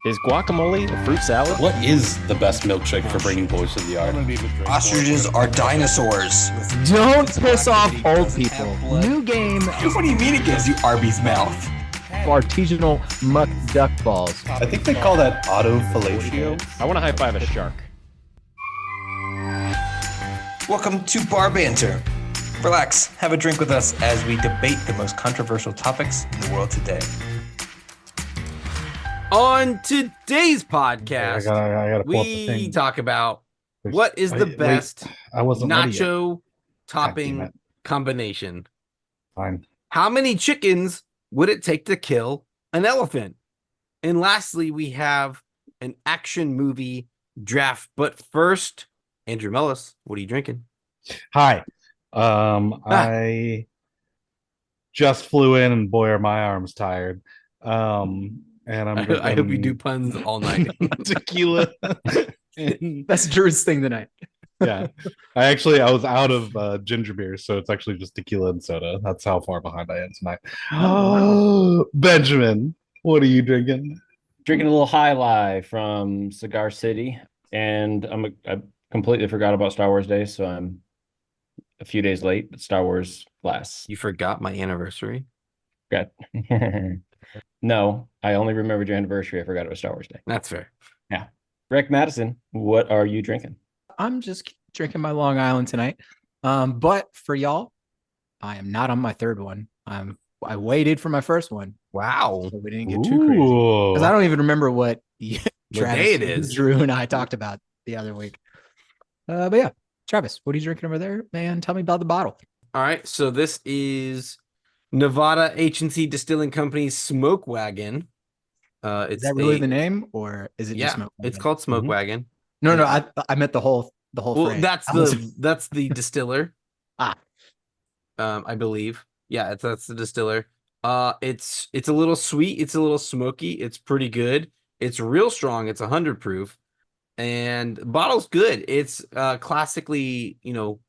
Is guacamole a fruit salad? What is the best milkshake for bringing boys to the yard? Ostriches are dinosaurs. Don't piss off old people. New game. What do you mean it gives you Arby's mouth? Artisanal muck duck balls. I think they call that autofellatio. I want to high five a shark. Welcome to Bar Banter. Relax, have a drink with us as we debate the most controversial topics in the world today. On today's podcast, I gotta pull up the we thing. talk about what is the best I wasn't ready yet. nacho damn topping it. combination. Fine. How many chickens would it take to kill an elephant? And lastly, we have an action movie draft. But first, Andrew Mullis, what are you drinking? Hi. I just flew in, and boy, are my arms tired. And I'm I hope you do puns all night. tequila. And, That's Drew's thing tonight. yeah, I was out of ginger beer, so it's actually just tequila and soda. That's how far behind I am tonight. Oh, Benjamin, what are you drinking? Drinking a little High Life from Cigar City, and I completely forgot about Star Wars Day, so I'm a few days late. But Star Wars lasts. You forgot my anniversary? Got no, I only remembered your anniversary. I forgot it was Star Wars Day. That's fair. Rick Mattison, what are you drinking? I'm just drinking my Long Island tonight. But for y'all, I am not on my third one. I waited for my first one, Wow. so we didn't get too crazy. Because I don't even remember what Travis, day it is. Drew, and I talked about the other week. But yeah, Travis, what are you drinking over there, man? Tell me about the bottle. All right, so this is Nevada H&C Distilling Company's Smoke Wagon. Is that really the name, or is it just Smoke Wagon? It's called Smoke Mhm. Wagon. No, I meant the whole Well, frame. that's the distiller. Ah. I believe. Yeah, that's the distiller. It's a little sweet. It's a little smoky. It's pretty good. It's real strong. It's 100 proof, and the bottle's good. It's classically, we'll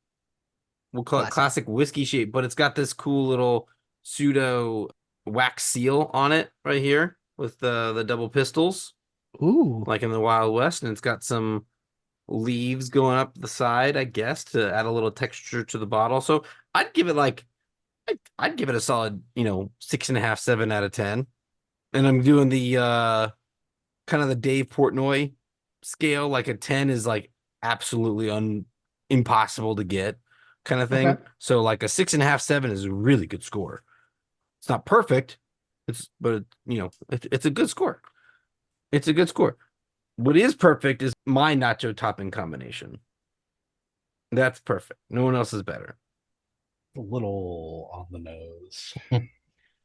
call it classic whiskey shape, but it's got this cool little pseudo wax seal on it right here with the double pistols, Ooh, like in the Wild West, and it's got some leaves going up the side, I guess, to add a little texture to the bottle. So I'd give it I'd give it a solid, 6.5, 7 out of 10. And I'm doing the kind of the Dave Portnoy scale. Like a 10 is like absolutely impossible to get kind of thing. Okay. So like a 6.5, 7 is a really good score. It's not perfect, but it's a good score. It's a good score. What is perfect is my nacho topping combination. That's perfect. No one else is better. A little on the nose.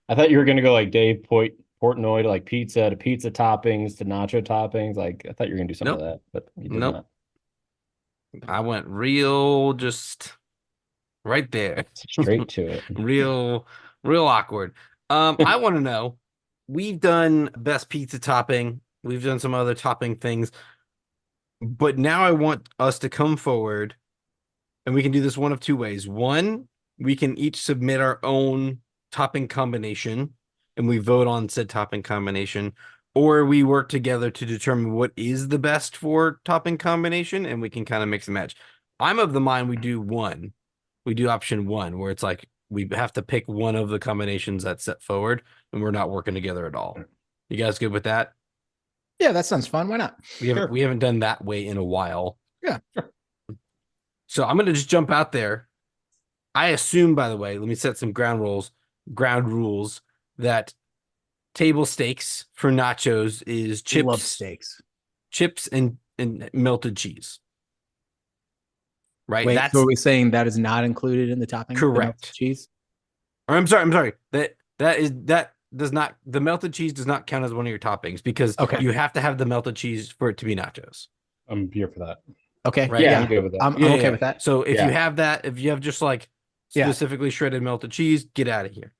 I thought you were gonna go like Dave Portnoy to like pizza toppings to nacho toppings. Like I thought you were gonna do some of that, but you did Nope. not. I went real, just right there. Straight to it. Real awkward. I want to know, we've done best pizza topping. We've done some other topping things, but now I want us to come forward, and we can do this one of two ways. One, we can each submit our own topping combination, and we vote on said topping combination, or we work together to determine what is the best for topping combination, and we can kind of mix and match. I'm of the mind we do one. We do option one, where it's like we have to pick one of the combinations that's set forward, and we're not working together at all. You guys good with that? yeah, that sounds fun. Why not? We haven't done that way in a while. Yeah. So I'm gonna just jump out there. I assume, by the way, let me set some ground rules that table stakes for nachos is Love chips steaks. and melted cheese. Right? Wait, That's so are we saying that is not included in the topping? the melted correct. cheese. Or I'm sorry. That does not, the melted cheese does not count as one of your toppings, because Okay. you have to have the melted cheese for it to be nachos. I'm here for that. Okay. Right. Yeah, I'm good with that. I'm Yeah, okay yeah. with that. So if Yeah. you have that, if you have just like Yeah. specifically shredded melted cheese, get out of here.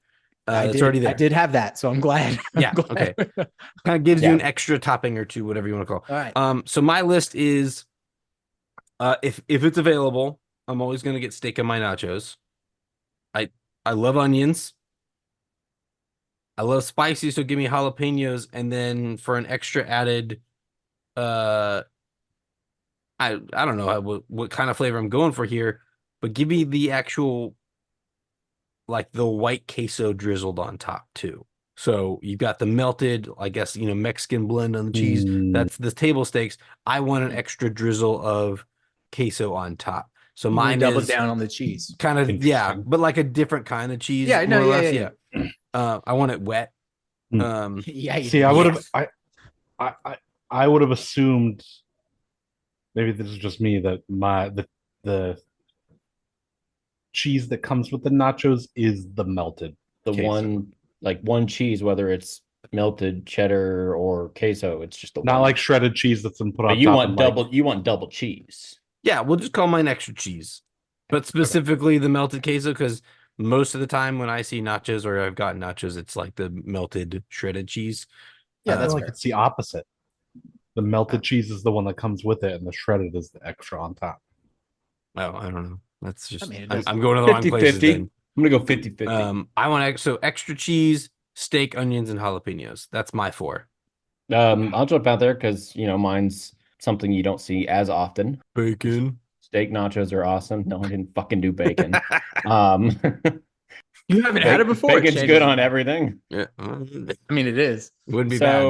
It's did, already there. I did have that, so I'm glad. Yeah, I'm glad. okay. Kind of gives you Yeah. an extra topping or two, whatever you want to call. All right. So my list is, if it's available, I'm always gonna get steak on my nachos. I love onions. I love spicy, so give me jalapenos, and then for an extra added, I don't know what kind of flavor I'm going for here, but give me the actual, like the white queso drizzled on top too. So you've got the melted, I guess, Mexican blend on the cheese. That's the table stakes. I want an extra drizzle of queso on top. So You wanna mine double is down on the cheese. kind of, yeah, Interesting. but like a different kind of cheese, Yeah, no, more or yeah, less. yeah, I want it wet. Yeah, you See, do. I would have, I would have assumed. Maybe this is just me that the cheese that comes with the nachos is the melted The queso. one cheese, whether it's melted cheddar or queso, it's just the Not one. like shredded cheese that's been put But on you top. want And like, double. You want double cheese. Yeah, we'll just call mine extra cheese, but specifically the melted queso, because most of the time when I see nachos or I've gotten nachos, it's like the melted shredded cheese. Yeah, I that's feel like fair. it's the opposite. The melted cheese is the one that comes with it, and the shredded is the extra on top. Oh, I don't know. That's just, I mean, it I'm, does- I'm going to the wrong places 50-50. then. I'm gonna go 50-50. I want so extra cheese, steak, onions, and jalapenos. That's my 4. I'll jump out there because mine's something you don't see as often. Bacon. Steak nachos are awesome. No, I didn't fucking do bacon. Um, You haven't had it before. bacon's Changes good on it. everything. Yeah, I mean, it is. wouldn't be bad.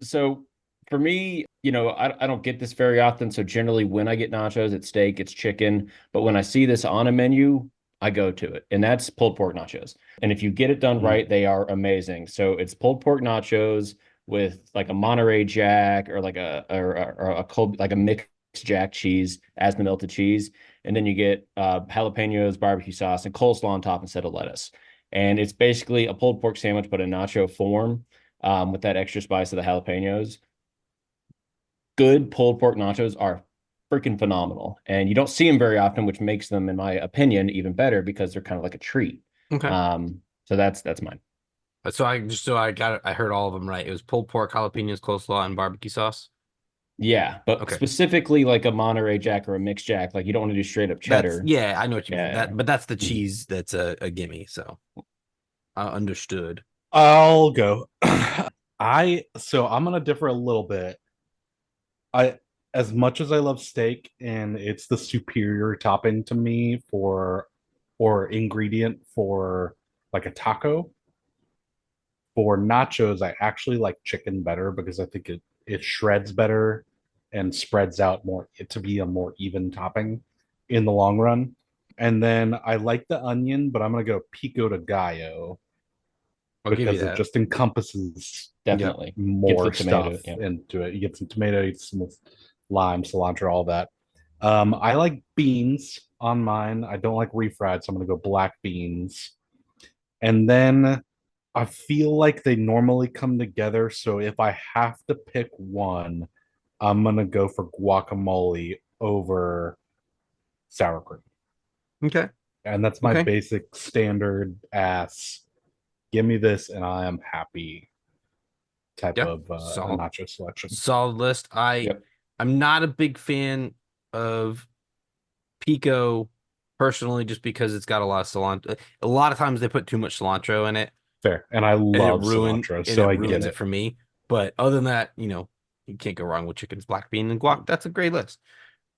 So for me, I don't get this very often. So generally, when I get nachos, it's steak, it's chicken. But when I see this on a menu, I go to it, and that's pulled pork nachos. And if you get it done right, they are amazing. So it's pulled pork nachos with like a Monterey Jack or like a cold, like a mixed Jack cheese as the melted cheese, and then you get jalapenos, barbecue sauce, and coleslaw on top instead of lettuce. And it's basically a pulled pork sandwich, but in nacho form, with that extra spice of the jalapenos. Good pulled pork nachos are freaking phenomenal, and you don't see them very often, which makes them, in my opinion, even better because they're kind of like a treat. Okay. So that's mine. I heard all of them right. It was pulled pork, jalapenos, coleslaw, and barbecue sauce. Yeah, but Okay. specifically like a Monterey Jack or a mixed Jack, like you don't want to do straight up cheddar. Yeah, I know what you mean. Yeah. But that's the cheese that's a gimme. So I understood. I'll go. I'm gonna differ a little bit. As much as I love steak and it's the superior topping to me or ingredient for like a taco, for nachos, I actually like chicken better because I think it shreds better and spreads out more to be a more even topping in the long run. And then I like the onion, but I'm gonna go pico de gallo I'll give you because it that. just encompasses Definitely. more Get the tomato, stuff yeah. into it. You get some tomato, you get some lime, cilantro, all that. I like beans on mine. I don't like refried, so I'm gonna go black beans. And then I feel like they normally come together. So if I have to pick one, I'm gonna go for guacamole over sour cream. Okay. And that's my Okay. basic standard ass. Give me this and I am happy type Yeah, of solid. nacho selection. Solid list. Yep. I'm not a big fan of pico personally, just because it's got a lot of cilantro. A lot of times they put too much cilantro in it, Fair. And I and love cilantro, so I get ruins it. it for me. But other than that, you can't go wrong with chickens, black bean, and guac. That's a great list.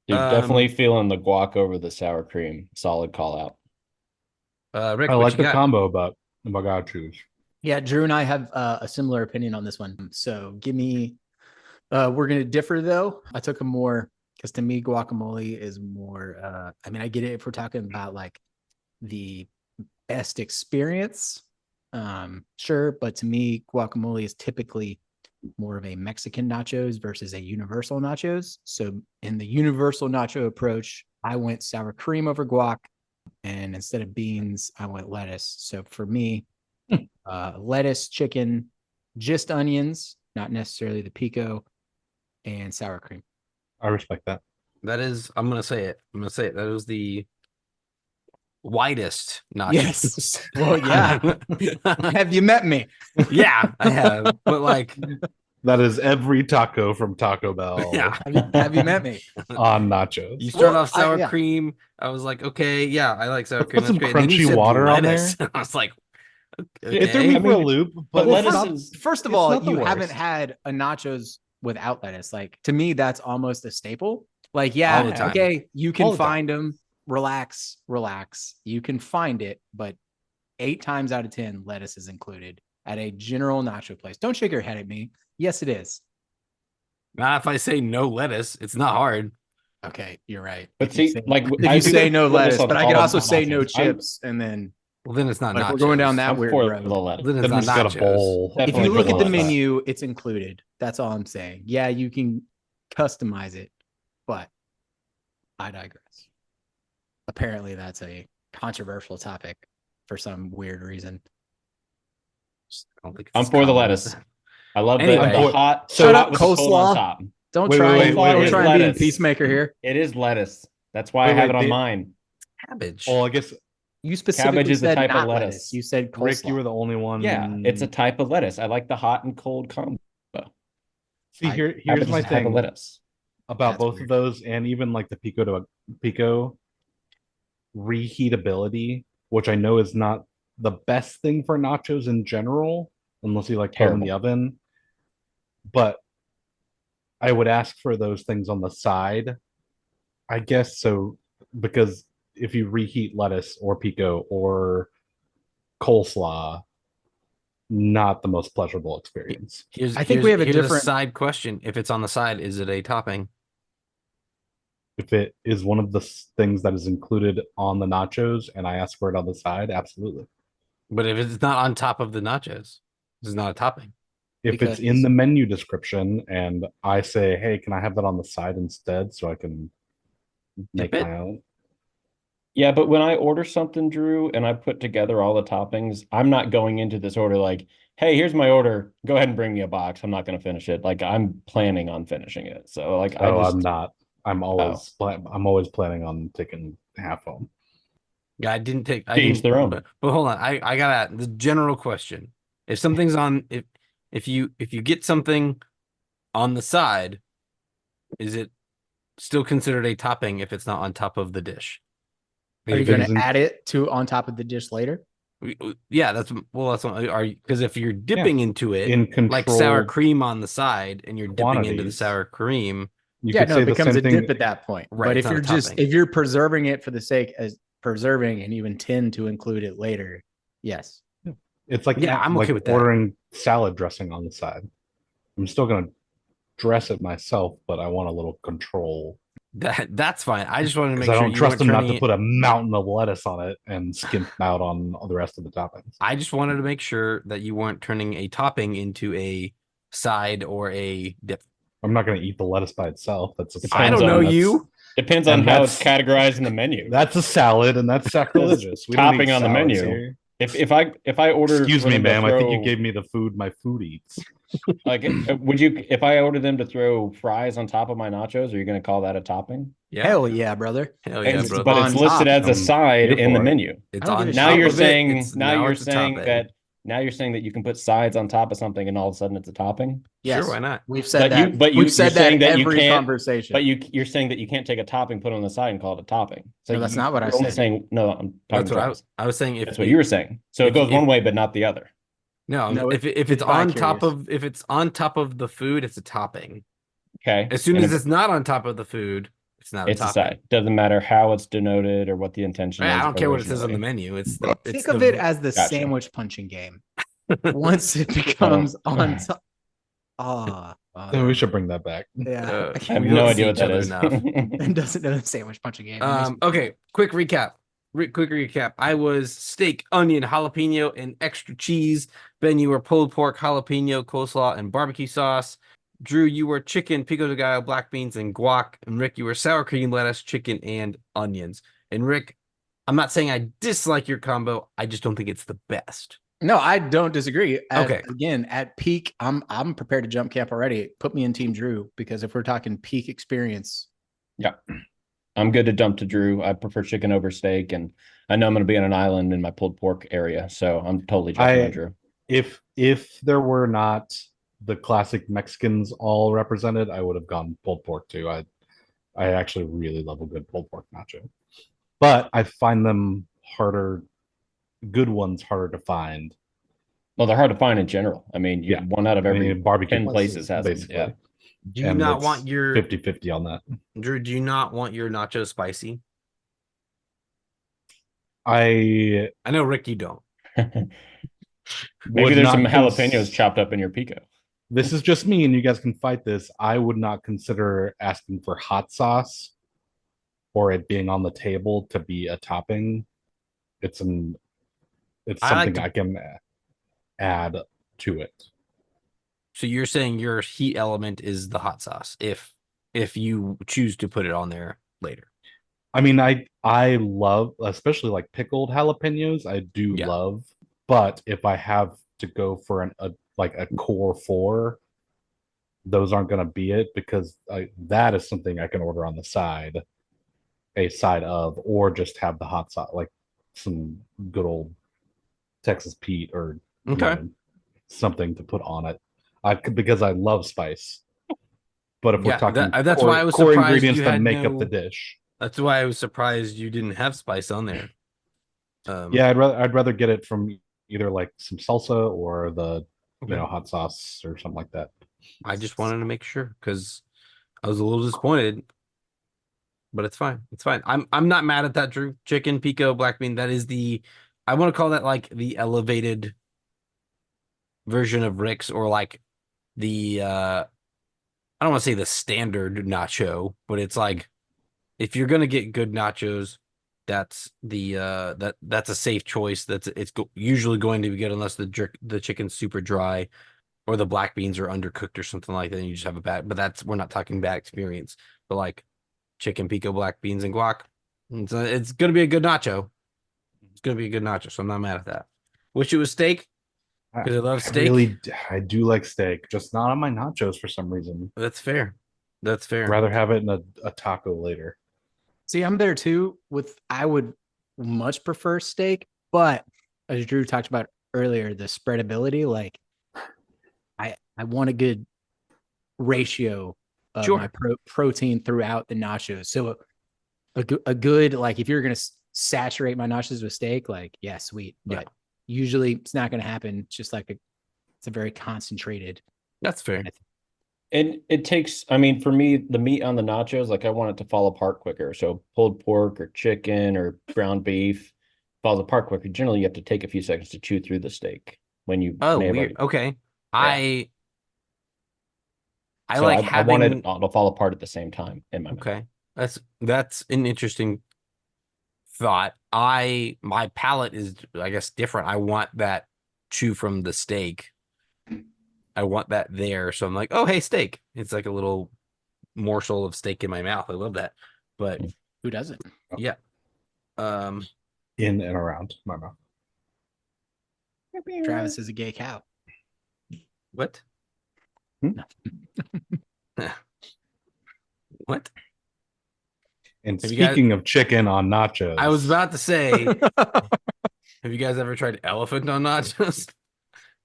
Dude, definitely feeling the guac over the sour cream. Solid call out. Rick, I what like you the got? combo, but I gotta choose. Yeah, Drew and I have a similar opinion on this one. So give me, we're going to differ though. I took a more, because to me, guacamole is more, I mean, I get it if we're talking about like the best experience. Sure. But to me, guacamole is typically more of a Mexican nachos versus a universal nachos. So in the universal nacho approach, I went sour cream over guac. And instead of beans, I went lettuce. So for me, lettuce, chicken, just onions, not necessarily the pico, and sour cream. I respect that. That is, I'm gonna say it. That was the widest nachos. Yes. Well, yeah. Have you met me? Yeah, I have. But like, That is every taco from Taco Bell yeah. Have you met me? on nachos. You start Well, off sour yeah. cream. I was like, okay, yeah, I like sour Let's cream. put some That's great. Then you crunchy said water on lettuce. I was like, It threw me I for a mean, loop, but but lettuce it's not, is First of it's all, not the you haven't worst. had a nachos without lettuce. Like to me, that's almost a staple. Like, All yeah, the time. okay, you All can the time. find them. Relax. You can find it, but 8 times out of 10, lettuce is included at a general nacho place. Don't shake your head at me. Yes, it is. Not if I say no lettuce. It's not hard. Okay, you're right. But If you see, say, like if I you do say no put this lettuce, on but I all could of also my say no nachos. chips, and then Well, then it's not like nachos. we're going down that I'm weird for road. the lettuce. Then it's Then not we just got a nachos. bowl. If Definitely you for look the at the lettuce. menu, it's included. That's all I'm saying. Yeah, you can customize it, but I digress. Apparently, that's a controversial topic for some weird reason. I don't think it's I'm as for the common lettuce. as that. I love Anyway. the hot. So Shut hot up, with the cold on coleslaw. top. Don't Wait, try wait, and wait, don't wait, try wait. and be a Lettuce. peacemaker here. It is lettuce. That's why Wait, I have wait, it on they- mine. Cabbage. Well, I guess You specifically is a said type of not lettuce. You said coleslaw. Rick, you were the only one. Yeah, it's a type of lettuce. I like the hot and cold combo. See, Cabbage here's is my a type of thing lettuce. about That's both weird. of those, and even like the pico reheatability, which I know is not the best thing for nachos in general, unless you like put them in the Terrible. oven. But I would ask for those things on the side, I guess. So because if you reheat lettuce or pico or coleslaw, not the most pleasurable experience. I think we have a here's different- side question. If it's on the side, is it a topping? If it is one of the things that is included on the nachos and I ask for it on the side, absolutely. But if it's not on top of the nachos, it's not a topping. If it's in Because- the menu description and I say, hey, can I have that on the side instead so I can make it. my own? Yeah, but when I order something, Drew, and I put together all the toppings, I'm not going into this order like, hey, here's my order. Go ahead and bring me a box. I'm not going to finish it. Like I'm planning on finishing it. So like I Oh, just I'm not. I'm always planning on taking half home. Yeah, I didn't take. I To each didn't. their own. But hold on. I got the general question. If something's on, if you get something on the side, is it still considered a topping if it's not on top of the dish? Are you If going it to isn't- add it to on top of the dish later? Yeah, that's what are you? Because if you're dipping into it, in like sour controlled cream on the side, and you're dipping into the quantities. sour cream, You Yeah, could no, say it the becomes same a thing. dip at that point. Right, But it's if not a you're just topping. if you're preserving it for the sake of preserving and you intend to include it later, yes. It's like Yeah, I'm like okay with that. ordering salad dressing on the side. I'm still gonna dress it myself, but I want a little control that's fine. I just wanted to make because I sure don't you trust weren't them not turning to put a mountain of lettuce on it and skimp out on all the rest of the toppings. I just wanted to make sure that you weren't turning a topping into a side or a dip. I'm not gonna eat the lettuce by itself. That's a I Depends don't know on- that's- you. depends on And how it's that's- categorized in the menu. That's a salad, and that's sacrilegious. We don't topping eat on the salads menu. here. If I order, Excuse for me, them to ma'am. I think you throw- gave me the food my food eats. like would you if I order them to throw fries on top of my nachos, are you going to call that a topping? Yeah. Hell yeah, brother. Hell yeah, It's- brother. but it's On listed top. as a side here in the for it. menu. It's I don't on give a Now shit. you're top of it. saying It's- now you're it's a saying topping. that now you're saying that you can put sides on top of something and all of a sudden it's a topping. Yes. Sure, why not? We've said But you- that. but you- We've said you're saying that that you every can't- conversation. But you're saying that you can't take a topping, put it on the side, and call it a topping. So No, that's not what I you're only said. saying no. I'm talking That's what Travis. I was saying. If That's what you were saying. So it if- goes if- one way, but not the other. No, No, if it's it's on bi-curious. top of the food, it's a topping. Okay. As soon And as it's not on top of the food, it's not it's a a topping. side. Doesn't matter how it's denoted or what the intention is. I don't care what it says on the originally. menu. It's Think of it as the Gotcha. sandwich punching game. Once it becomes on top. Oh, Then we should bring that back. yeah. I have We no don't idea see what each that other is. enough. And doesn't know the sandwich punching game. It makes me- Okay, quick recap. Quick recap. I was steak, onion, jalapeno, and extra cheese. Ben, you were pulled pork, jalapeno, coleslaw, and barbecue sauce. Drew, you were chicken, pico de gallo, black beans, and guac. And Rick, you were sour cream, lettuce, chicken, and onions. And Rick, I'm not saying I dislike your combo. I just don't think it's the best. No, I don't disagree. Okay. Again, at peak, I'm prepared to jump camp already. Put me in Team Drew because if we're talking peak experience, Yeah. I'm good to dump to Drew. I prefer chicken over steak, and I know I'm going to be on an island in my pulled pork area, so I'm totally jumping on Drew. If there were not the classic Mexicans all represented, I would have gone pulled pork too. I actually really love a good pulled pork nacho, but I find them harder. Good ones harder to find Well, they're hard to find in general. I mean, Yeah. one out of every barbecue 10 places has them. basically. Yeah. Do you And not it's want your 50-50 on that. Drew? Do you not want your nachos spicy? I I know, Rick, you don't. Maybe would there's some not jalapenos chopped up in your pico. This is just me, and you guys can fight this. I would not consider asking for hot sauce or it being on the table to be a topping. It's something I can add to it. So you're saying your heat element is the hot sauce if you choose to put it on there later. I mean, I love, especially like pickled jalapenos. I do Yeah. love, but if I have to go for a core four, those aren't going to be it, because that is something I can order on the side, a side of, or just have the hot sauce, like some good old Texas Pete or Okay. something to put on it. Because I love spice. But if we're talking that's why I was core surprised ingredients you to had make up the dish. That's why I was surprised you didn't have spice on there. Yeah, I'd rather get it from either like some salsa or the Okay. hot sauce or something like that. I just wanted to make sure because I was a little disappointed, but it's fine. It's fine. I'm not mad at that, Drew. Chicken, pico, black bean. That is I want to call that like the elevated version of Rick's, or like the I don't want to say the standard nacho, but it's like if you're gonna get good nachos, that's that's a safe choice. It's usually going to be good unless the chicken's super dry or the black beans are undercooked or something like that, and you just have a bad. But we're not talking bad experience. But like chicken, pico, black beans, and guac, it's gonna be a good nacho. It's gonna be a good nacho, so I'm not mad at that. Wish it was steak because I love steak. I do like steak, just not on my nachos for some reason. That's fair. That's fair. I'd rather have it in a taco later. See, I'm there too. I would much prefer steak, but as Drew talked about earlier, the spreadability, like I want a good ratio of my protein throughout the nachos. So a good, like if you're gonna saturate my nachos with steak, like yeah, sweet. But usually it's not gonna happen. It's just like it's a very concentrated. That's fair. And it takes, I mean, for me, the meat on the nachos, like I want it to fall apart quicker. So pulled pork or chicken or ground beef falls apart quicker. Generally, you have to take a few seconds to chew through the steak when you. Weird. Okay. Yeah. I so like I want it all to fall apart at the same time in my mouth. Okay. That's an interesting thought. My palate is, I guess, different. I want that chew from the steak. I want that there. So I'm like, oh, hey, steak. It's like a little morsel of steak in my mouth. I love that. But who doesn't? Yeah. In and around my mouth. Travis is a gay cow. What? What? And speaking of chicken on nachos, I was about to say, have you guys ever tried elephant on nachos?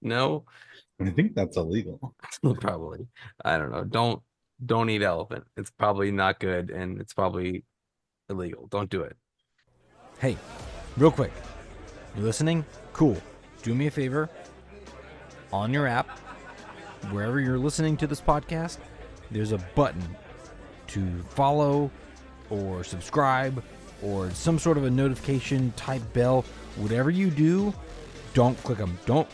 No? I think that's illegal. Probably. I don't know. Don't eat elephant. It's probably not good, and it's probably illegal. Don't do it. Hey, real quick. You listening? Cool. Do me a favor. On your app, wherever you're listening to this podcast, there's a button to follow or subscribe or some sort of a notification type bell. Whatever you do, don't click them. Don't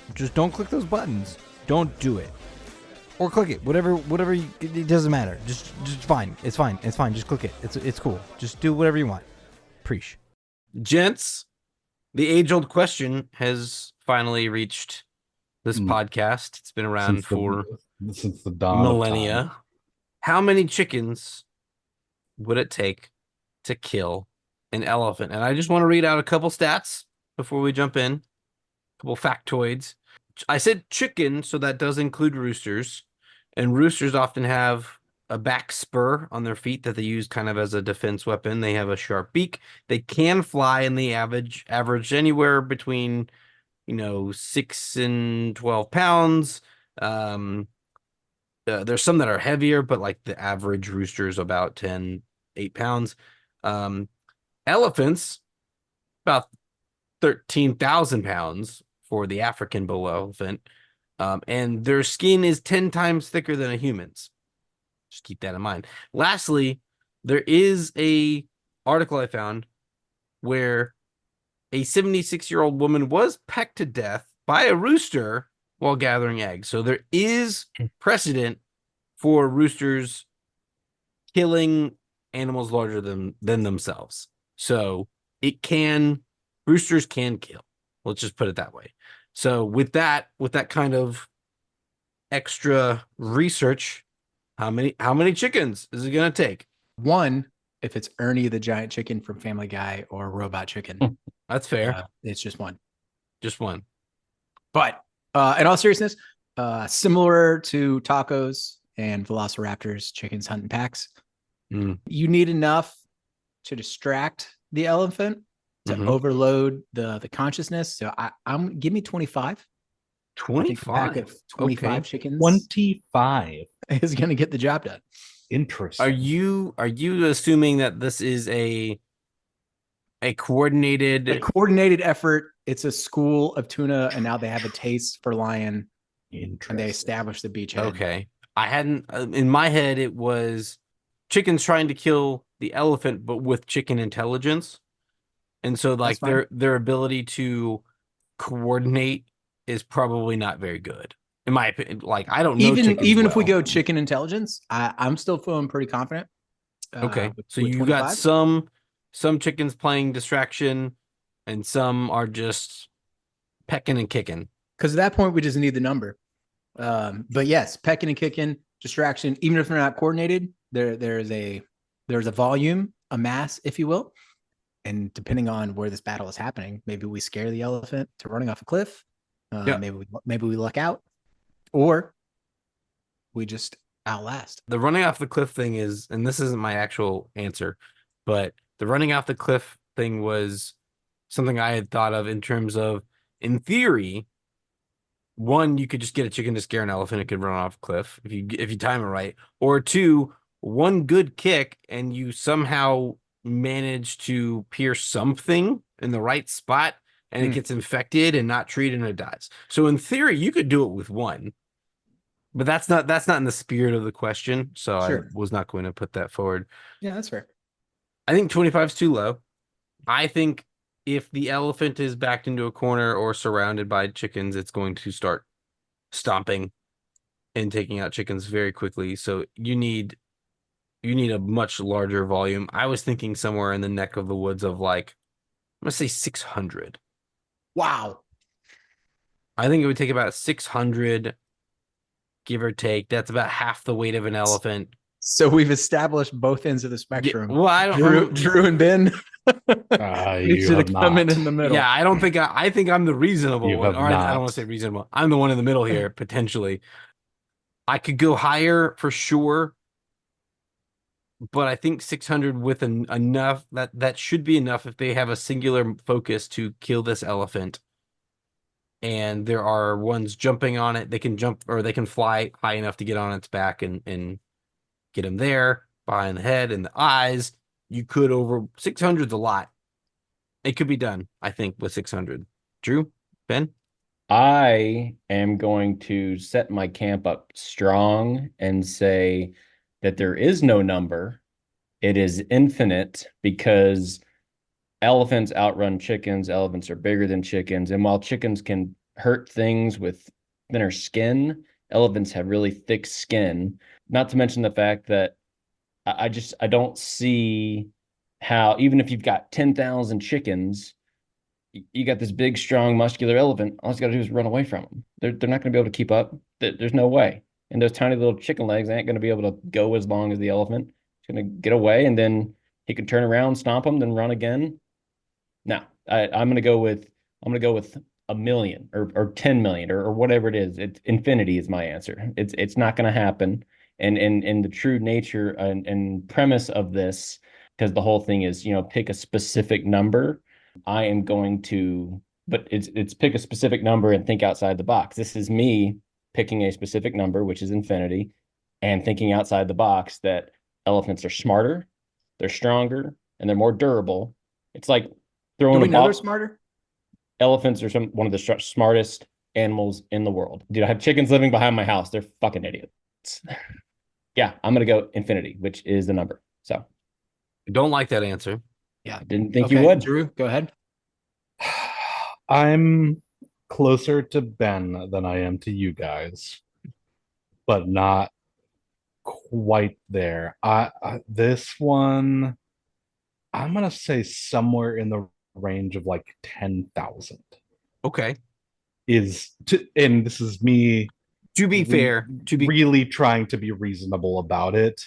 click those buttons. Don't do it. Or click it. Whatever it doesn't matter. Just fine. It's fine. Just click it. It's cool. Just do whatever you want. Preach. Gents, the age-old question has finally reached this podcast. It's been around since the dawn millennia. of time. How many chickens would it take to kill an elephant? And I just want to read out a couple stats before we jump in. A couple factoids. I said chicken, so that does include roosters. And roosters often have a back spur on their feet that they use kind of as a defense weapon. They have a sharp beak. They can fly in the average anywhere between 6 and 12 pounds. There's some that are heavier, but like the average rooster is about 8 pounds. Elephants, about 13,000 pounds for the African bull elephant. And their skin is 10 times thicker than a human's. Just keep that in mind. Lastly, there is a article I found where a 76-year-old woman was pecked to death by a rooster while gathering eggs. So there is precedent for roosters killing animals larger than themselves. So roosters can kill. Let's just put it that way. So with that kind of extra research, how many chickens is it going to take? One, if it's Ernie the giant chicken from Family Guy or Robot Chicken. That's fair. It's just one. Just one. But in all seriousness, similar to tacos and velociraptors, chickens hunt in packs. You need enough to distract the elephant to overload the consciousness. So I'm give me 25. 25. 25 chickens. 25 is going to get the job done. Interesting. Are you assuming that this is a coordinated effort? It's a school of tuna, and now they have a taste for lion, and they establish the beachhead. Okay, I hadn't in my head. It was chickens trying to kill the elephant, but with chicken intelligence, and so like their ability to coordinate is probably not very good. In my opinion, like I don't know. Even if we go chicken intelligence, I'm still feeling pretty confident. Okay, so you got some chickens playing distraction, and some are just pecking and kicking. Because at that point, we just need the number. But yes, pecking and kicking, distraction. Even if they're not coordinated, there's a volume, a mass, if you will. And depending on where this battle is happening, maybe we scare the elephant to running off a cliff. Maybe we luck out. Or we just outlast. The running off the cliff thing is, and this isn't my actual answer, but the running off the cliff thing was something I had thought of in terms of, in theory, one, you could just get a chicken to scare an elephant, it could run off a cliff if you time it right. Or two, one good kick and you somehow manage to pierce something in the right spot and it gets infected and not treated and it dies. So in theory, you could do it with one. But that's not in the spirit of the question, so sure. I was not going to put that forward. Yeah, that's fair. I think 25 is too low. I think if the elephant is backed into a corner or surrounded by chickens, it's going to start stomping and taking out chickens very quickly. So you need a much larger volume. I was thinking somewhere in the neck of the woods of like, I'm going to say 600. Wow. I think it would take about 600, give or take. That's about half the weight of an elephant. So we've established both ends of the spectrum. Yeah, well, I don't. Drew and Ben. You should have come in the middle. Yeah, I don't think I think I'm the reasonable one. Or I don't want to say reasonable. I'm the one in the middle here potentially. I could go higher for sure, but I think 600 with enough that should be enough if they have a singular focus to kill this elephant. And there are ones jumping on it. They can jump or they can fly high enough to get on its back and get him there behind the head and the eyes. You could over 600's a lot. It could be done, I think, with 600. Drew, Ben? I am going to set my camp up strong and say that there is no number. It is infinite because elephants outrun chickens. Elephants are bigger than chickens. And while chickens can hurt things with thinner skin, elephants have really thick skin. Not to mention the fact that I don't see how, even if you've got 10,000 chickens, you got this big, strong, muscular elephant, all it's got to do is run away from them. They're not going to be able to keep up. There's no way. And those tiny little chicken legs ain't going to be able to go as long as the elephant. It's going to get away, and then he can turn around, stomp them, then run again. No, I'm going to go with a million or 10 million or whatever it is. It's infinity is my answer. It's not going to happen. And the true nature and premise of this, because the whole thing is, pick a specific number. I am going to, but it's pick a specific number and think outside the box. This is me picking a specific number, which is infinity, and thinking outside the box that elephants are smarter, they're stronger, and they're more durable. It's like throwing Do we know they're smarter? Elephants are one of the smartest animals in the world. Dude, I have chickens living behind my house. They're fucking idiots. Yeah, I'm gonna go infinity, which is the number. So Don't like that answer. Yeah. I didn't think Okay, you would. Drew, go ahead. I'm closer to Ben than I am to you guys, but not quite there. This one, I'm gonna say somewhere in the range of like 10,000 Okay. and this is me To be fair, really trying to be reasonable about it.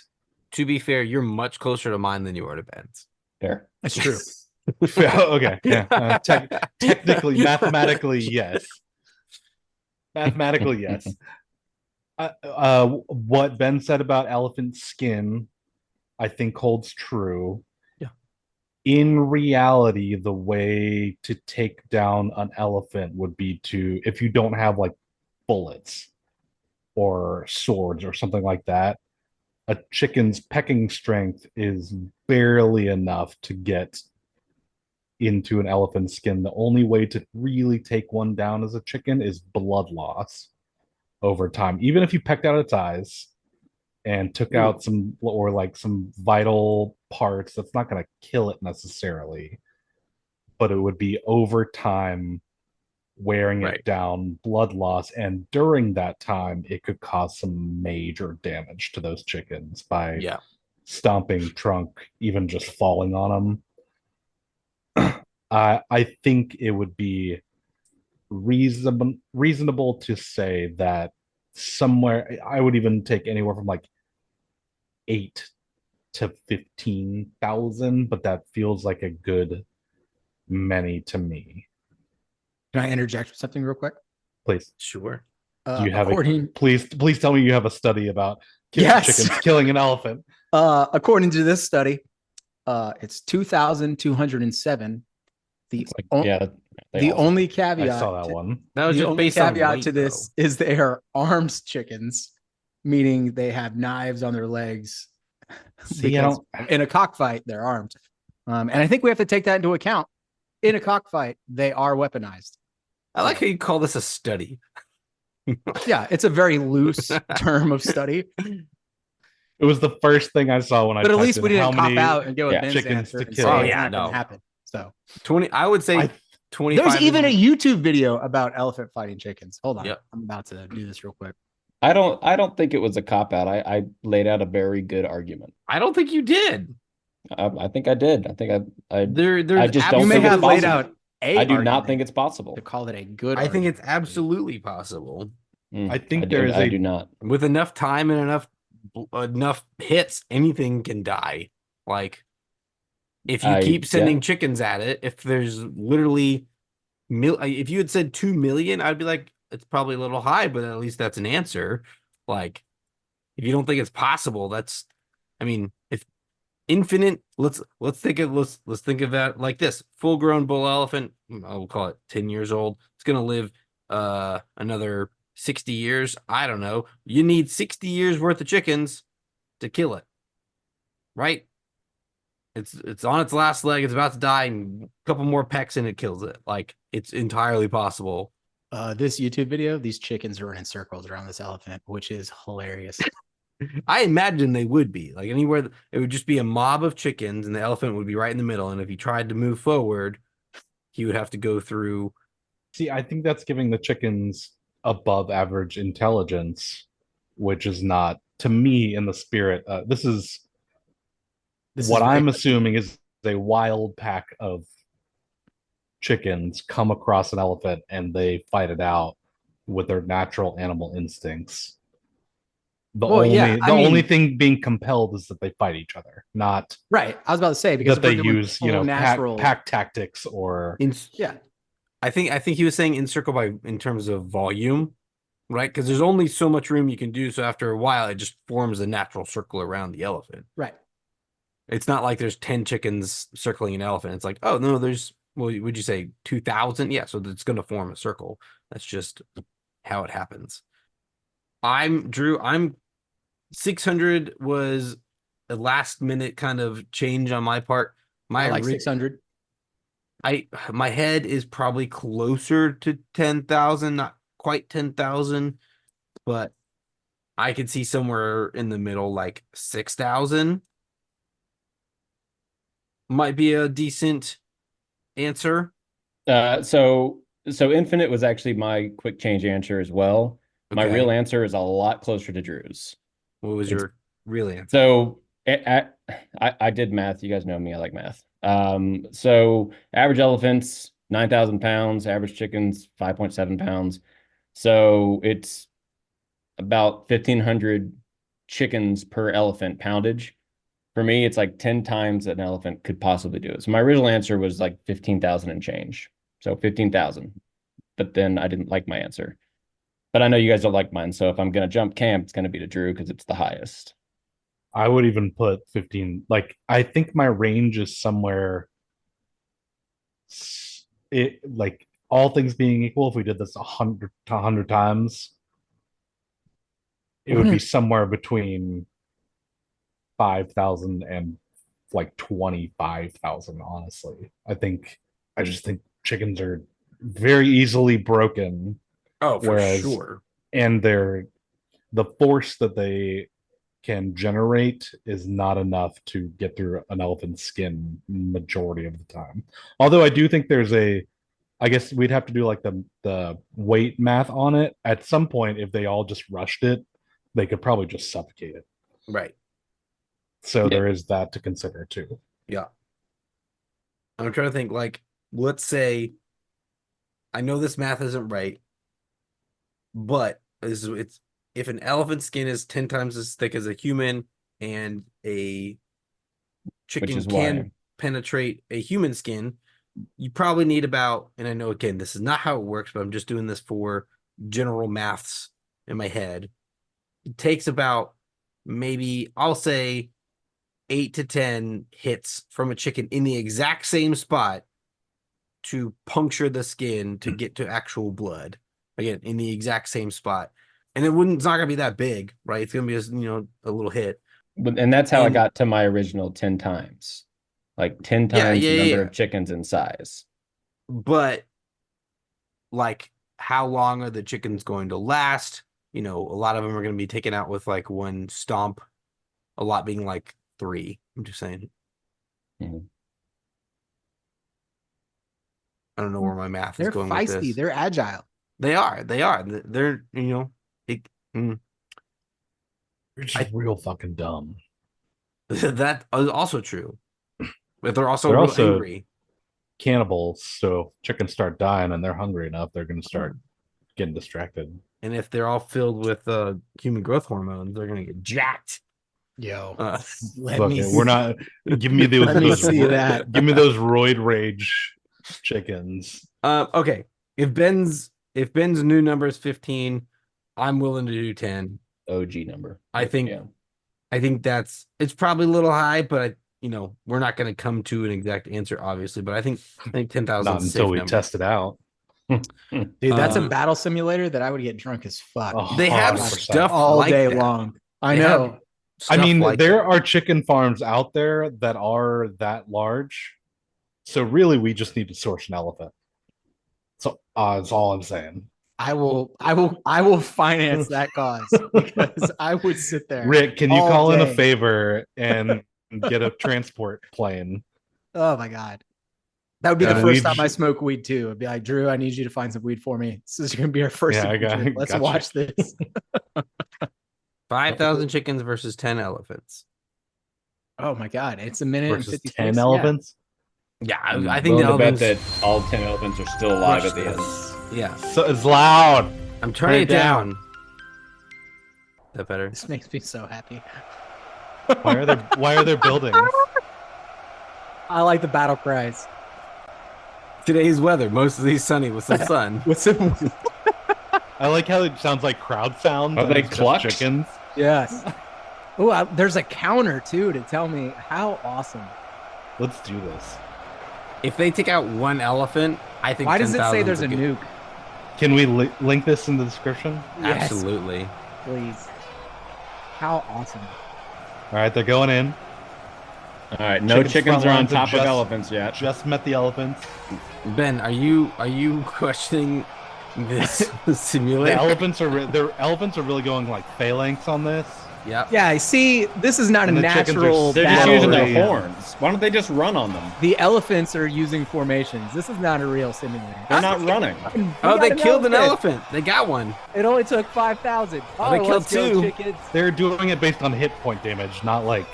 you're much closer to mine than you are to Ben's. Fair. That's true. Okay, yeah. Technically, mathematically, yes. Mathematically, yes. What Ben said about elephant skin, I think holds true. Yeah. In reality, the way to take down an elephant would be to, if you don't have like bullets or swords or something like that, a chicken's pecking strength is barely enough to get into an elephant skin. The only way to really take one down as a chicken is blood loss over time. Even if you pecked out its eyes and took out some vital parts, that's not going to kill it necessarily, but it would be over time wearing it down, blood loss, and during that time it could cause some major damage to those chickens by stomping trunk, even just falling on them. I think it would be reasonable to say that somewhere, I would even take anywhere from like 8 to 15,000, but that feels like a good many to me. Can I interject with something real quick? Please. Sure. Do you have please tell me you have a study about chickens killing an elephant. According to this study, it's 2,207. The only caveat, I saw that one. That was the just only based on caveat weight, to this is they are armed chickens, meaning they have knives on their legs. See, in a cockfight, they're armed. And I think we have to take that into account. In a cockfight, they are weaponized. I like how you call this a study. Yeah, it's a very loose term of study. It was the first thing I saw when I. But at least we didn't cop out and go with Ben's chickens answer to and kill. say it's not going to happen. So 20. I would say 25. There's even a YouTube video about elephant fighting chickens. Hold on, Yep. I'm about to do this real quick. I don't think it was a cop out. I laid out a very good argument. I don't think you did. I think I did. I think I just don't You may think it's have laid possible. out a I do not argument think it's possible. to call it a good. I think it's argument. absolutely possible. I think I do not. With enough time and enough hits, anything can die. Like if you keep sending chickens at it, if there's literally if you had said 2 million, I'd be like, it's probably a little high, but at least that's an answer. Like if you don't think it's possible, if infinite, let's think of that like this: full-grown bull elephant, we'll call it 10 years old. It's gonna live another 60 years. I don't know. You need 60 years worth of chickens to kill it, right? It's on its last leg. It's about to die, and a couple more pecks and it kills it. Like it's entirely possible. This YouTube video, these chickens are running circles around this elephant, which is hilarious. I imagine they would be like anywhere. It would just be a mob of chickens, and the elephant would be right in the middle. And if he tried to move forward, he would have to go through. See, I think that's giving the chickens above average intelligence, which is not, to me, in the spirit. This is what I'm assuming is a wild pack of chickens come across an elephant and they fight it out with their natural animal instincts. The only thing being compelled is that they fight each other, not right. I was about to say because that they use pack tactics or I think he was saying encircle in terms of volume, right? Because there's only so much room you can do. So after a while, it just forms a natural circle around the elephant. Right. It's not like there's 10 chickens circling an elephant. It's like, oh no, there's, would you say 2,000? Yeah, so it's going to form a circle. That's just how it happens. Drew. 600 was a last minute kind of change on my part. I like 600. My head is probably closer to 10,000, not quite 10,000, but I could see somewhere in the middle, like 6,000 might be a decent answer. So infinite was actually my quick change answer as well. My Okay. real answer is a lot closer to Drew's. What was your real answer? So I did math. You guys know me. I like math. So average elephants, 9,000 pounds. Average chickens, 5.7 pounds. So it's about 1,500 chickens per elephant poundage. For me, it's like 10 times an elephant could possibly do it. So my original answer was like 15,000 and change. So 15,000. But then I didn't like my answer. But I know you guys don't like mine. So if I'm going to jump camp, it's going to be to Drew because it's the highest. I would even put 15. Like, I think my range is somewhere. It like all things being equal, if we did this 100 times, it would be somewhere between 5,000 and like 25,000. Honestly, I just think chickens are very easily broken. Oh, for Whereas- sure. And the force that they can generate is not enough to get through an elephant's skin majority of the time. Although I do think I guess we'd have to do like the weight math on it. At some point, if they all just rushed it, they could probably just suffocate it. Right. So Yeah. there is that to consider too. Yeah. I'm trying to think, like, let's say, I know this math isn't right, but it's if an elephant skin is 10 times as thick as a human and a chicken is can why- penetrate a human skin, you probably need about, and I know again, this is not how it works, but I'm just doing this for general maths in my head. It takes about maybe, I'll say 8 to 10 hits from a chicken in the exact same spot to puncture the skin to get to actual blood. Again, in the exact same spot. And it's not gonna be that big, right? It's gonna be a little hit. And that's how I And- got to my original 10 times. Like 10 Yeah, times the number yeah. of chickens in size. But like, how long are the chickens going to last? A lot of them are going to be taken out with like one stomp, a lot being like 3. I'm just saying. Mhm. I don't know where my math They're is going with feisty. this. They're agile. They are. They're You're just real fucking dumb. that is also true. But they're also They're real also- angry. Cannibals, so if chickens start dying and they're hungry enough, they're going to start getting distracted. And if they're all filled with human growth hormones, they're going to get jacked. Yo, Fuck it, we're not. Give me those. Let me see that. Give me those roid rage chickens. Okay. If Ben's new number is 15, I'm willing to do 10. OG number. I think Yeah. it's probably a little high, but we're not going to come to an exact answer, obviously. But I think 10,000 Not is a until safe we number. test it out. dude, that's a Uh, battle simulator that I would get drunk as fuck Oh, They have 100%. stuff all like day that. long. I They have know. I mean, stuff like there that. are chicken farms out there that are that large. So really, we just need to source an elephant. So that's all I'm saying. I will finance that cause because I would sit there. Rick, can you all call in a day. favor and get a transport plane? Oh my god. That would be the And first we time I ju- smoke weed too. I'd be like, Drew, I need you to find some weed for me. This is gonna be our first. Yeah, I got- adventure. Let's gotcha. watch this. 5,000 chickens versus 10 elephants. Oh my god, it's a minute and Versus 56. 10 Yeah. elephants? Yeah, I'm I think the willing to bet elephants. that all 10 elephants are still alive Crush at the end. this. Yeah, So it's loud. I'm turning it Turn it down. down. That better? This makes me so happy. Why are there buildings? I like the battle cries. Today's weather, mostly sunny with some sun. What's some I like how it sounds like crowd sounds. Are and they it's just clucks? chickens? Yes. Oh, there's a counter too to tell me how awesome. Let's do this. If they take out one elephant, I think. Why does it say 10,000 there's a good. nuke? Can we link this in the description? Yes, All right, no Chicken's chickens front are on lines have top of elephants yet. Just met the elephants. Ben, are you questioning this The simulator? elephants are really going like phalanx on this. Yep. Yeah, I see. This is not And a the chickens are natural. They're just battle using their area. horns. Why don't they just run on them? The elephants are using formations. This is not a real simulator. They're not running. Oh, they killed an elephant. They got one. It only took 5,000. Oh, they killed let's go, two. chickens. They're doing it based on hit point damage, not like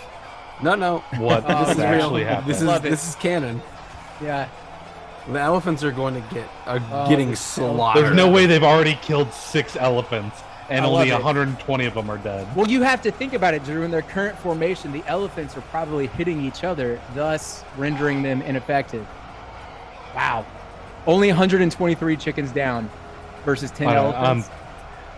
No. what Oh, This is actually real. happened. Love it. This is canon. Yeah. The elephants are going to get Oh, getting this- slaughtered. There's no way they've already killed 6 elephants, and I only love it. 120 of them are dead. Well, you have to think about it, Drew. In their current formation, the elephants are probably hitting each other, thus rendering them ineffective. Wow. Only 123 chickens down versus 10 elephants.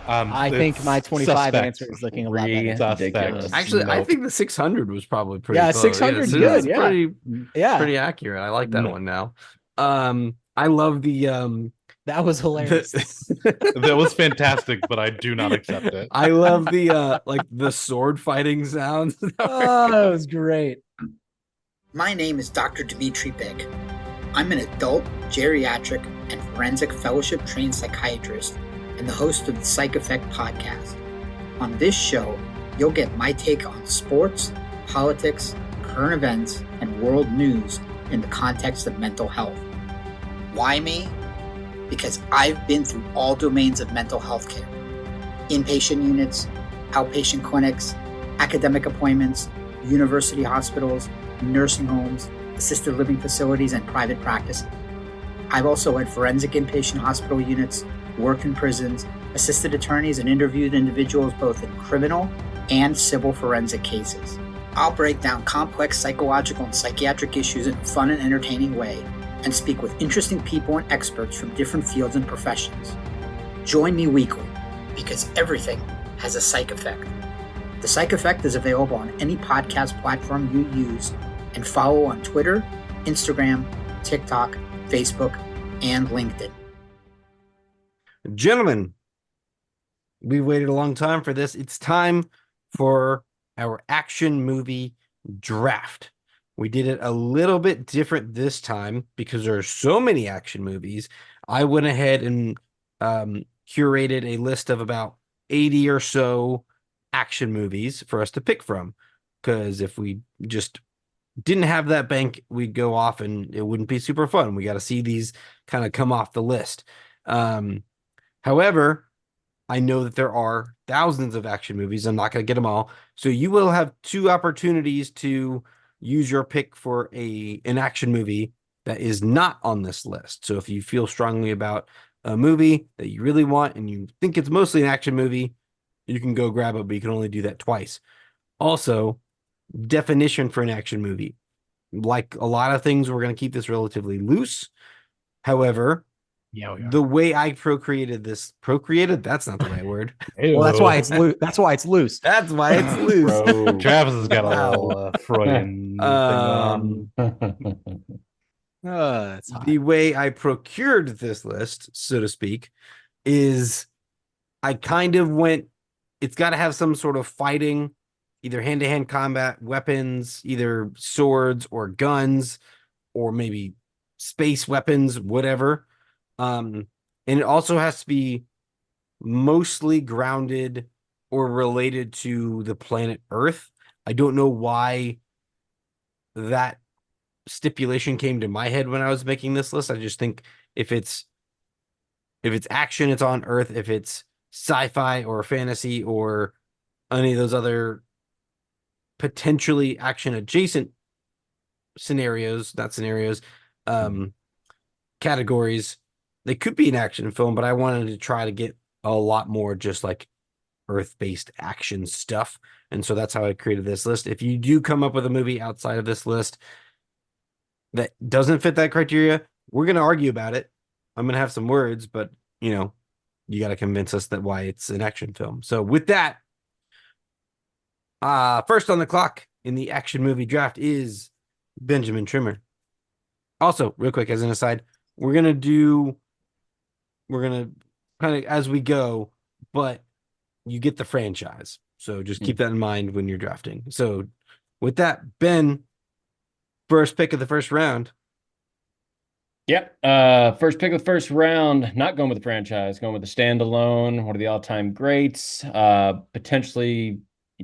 I think it's my 25 suspect. answer is looking a lot better. Suspect. Ridiculous. Actually, I Nope. think the 600 was probably pretty. Yeah, close. 600 's this good, is yeah. pretty Yeah, pretty accurate. I like that No. one now. I love the that was hilarious. That was fantastic, but I do not accept it. I love the like the sword fighting sounds. Oh, that was great. My name is Dr. Dimitri Big. I'm an adult, geriatric, and forensic fellowship trained psychiatrist and the host of the Psych Effect podcast. On this show, you'll get my take on sports, politics, current events, and world news in the context of mental health. Why me? Because I've been through all domains of mental health care. Inpatient units, outpatient clinics, academic appointments, university hospitals, nursing homes, assisted living facilities, and private practices. I've also led forensic inpatient hospital units, worked in prisons, assisted attorneys, and interviewed individuals both in criminal and civil forensic cases. I'll break down complex psychological and psychiatric issues in a fun and entertaining way and speak with interesting people and experts from different fields and professions. Join me weekly because everything has a psych effect. The Psych Effect is available on any podcast platform you use and follow on Twitter, Instagram, TikTok, Facebook, and LinkedIn. Gentlemen, we waited a long time for this. It's time for our action movie draft. We did it a little bit different this time because there are so many action movies. I went ahead and curated a list of about 80 or so action movies for us to pick from. Because if we just didn't have that bank, we'd go off and it wouldn't be super fun. We got to see these kind of come off the list. However, I know that there are thousands of action movies. I'm not going to get them all. So you will have 2 opportunities to use your pick for an action movie that is not on this list. So if you feel strongly about a movie that you really want and you think it's mostly an action movie, you can go grab it, but you can only do that twice. Also, definition for an action movie. Like a lot of things, we're going to keep this relatively loose. However, the way I procreated, that's not the right word. Well, that's why it's loose. That's why it's loose. That's why it's loose. Bro. Travis has got a Wow. little Freudian thing on. That's hot. The way I procured this list, so to speak, is I kind of went, it's got to have some sort of fighting, either hand-to-hand combat, weapons, either swords or guns, or maybe space weapons, whatever. And it also has to be mostly grounded or related to the planet Earth. I don't know why that stipulation came to my head when I was making this list. I just think if it's action, it's on Earth. If it's sci-fi or fantasy or any of those other potentially action adjacent categories, they could be an action film, but I wanted to try to get a lot more just like Earth-based action stuff. And so that's how I created this list. If you do come up with a movie outside of this list that doesn't fit that criteria, we're going to argue about it. I'm going to have some words, but you got to convince us that why it's an action film. So with that, first on the clock in the action movie draft is Benjamin Trimmer. Also, real quick, as an aside, we're going to kind of as we go, but you get the franchise. So just keep that in mind when you're drafting. So with that, Ben, First pick of the first round. Yep. First pick of the first round. Not going with the franchise. Going with the standalone. One of the all-time greats. Potentially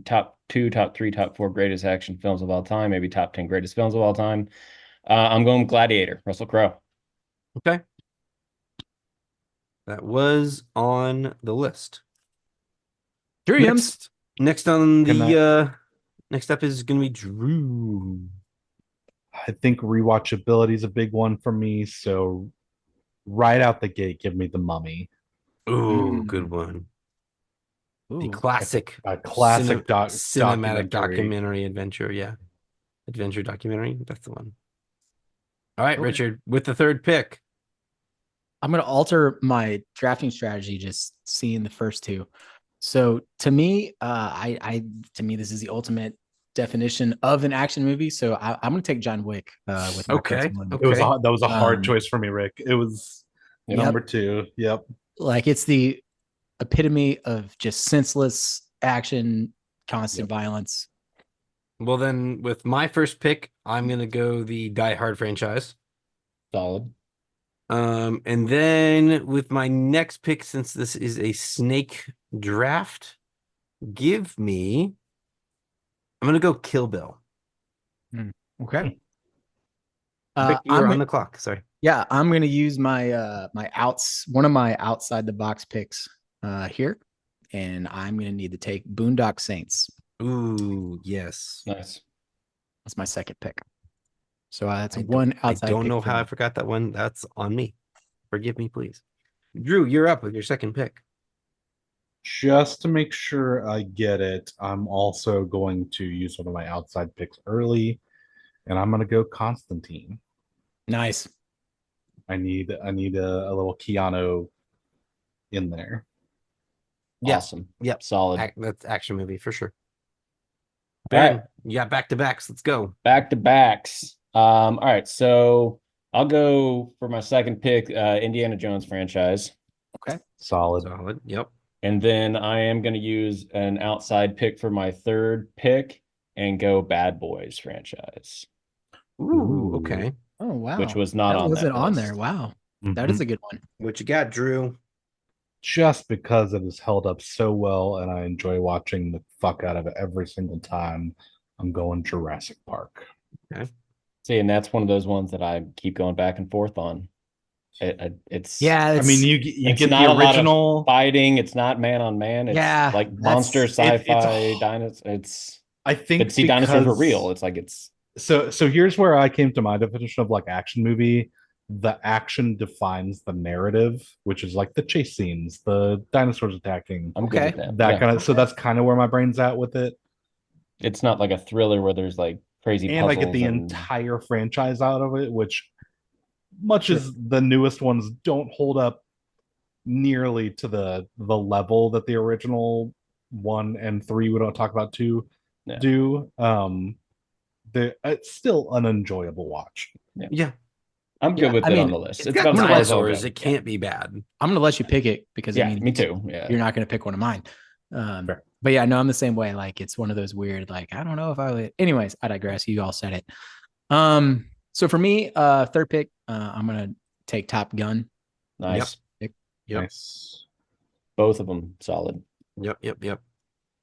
top 2, top 3, top 4 greatest action films of all time. Maybe top 10 greatest films of all time. I'm going with Gladiator. Russell Crowe. Okay. That was on the list. Next on the next up is gonna be Drew. I think rewatchability is a big one for me. So right out the gate, give me The Mummy. Ooh, good one. The Ooh. classic, A classic cinematic documentary. documentary adventure. Yeah, adventure documentary. That's the one. All right, Okay. Richard, with the third pick. I'm going to alter my drafting strategy just seeing the first two. So to me, to me, this is the ultimate definition of an action movie. So I'm going to take John Wick with my Okay. first one. Okay. That was a hard Um, choice for me, Rick. It was number 2. Yep. Like it's the epitome of just senseless action, constant violence. Well, then, with my first pick, I'm gonna go the Die Hard franchise. Solid. And then with my next pick, since this is a snake draft, give me. I'm gonna go Kill Bill. Okay. Rick, you're on the clock. Sorry. Yeah, I'm going to use my one of my outside the box picks here, and I'm going to need to take Boondock Saints. Ooh, yes. Nice. That's my second pick. So that's one outside. I don't pick know for how me. I forgot that one. That's on me. Forgive me, please. Drew, you're up with your second pick. Just to make sure I get it, I'm also going to use one of my outside picks early, and I'm going to go Constantine. Nice. I need a little Keanu in there. Yeah. Awesome. Yep. Solid. That's action movie for sure. All Ben, right. you got back to backs. Let's go. Back to backs. All right. So I'll go for my second pick, Indiana Jones franchise. Okay. Solid. Yep. And then I am going to use an outside pick for my third pick and go Bad Boys franchise. Ooh, okay. Oh wow. Which was not that on wasn't that on list. there. Wow. Mhm. That is a good one. What you got, Drew? Just because it has held up so well and I enjoy watching the fuck out of it every single time, I'm going Jurassic Park. Okay. See, and that's one of those ones that I keep going back and forth on. It's I mean, you it's get not the a lot of original fighting. It's not man on man. It's like monster sci-fi dinosaurs. It's I think but see, dinosaurs are real. It's like it's so here's where I came to my definition of like action movie. The action defines the narrative, which is like the chase scenes, the dinosaurs attacking. I'm good with That Yeah. kind of so that's kind of where my brain's at with it. It's not like a thriller where there's like crazy And I puzzles get the and entire franchise out of it, which much as the newest ones don't hold up nearly to the level that the original 1 and 3 we don't talk about 2 do. It's still an enjoyable watch. Yeah. I'm good with it on the list. It's got about dinosaurs. It can't be bad. I'm going to let you pick it because I mean, me too. Yeah. You're not going to pick one of mine. But yeah, no, I'm the same way. Like it's one of those weird, like, I don't know if I would. Anyways, I digress. You all said it. So for me, third pick, I'm going to take Top Gun. Nice. Yep. Nice. Both of them solid. Yep.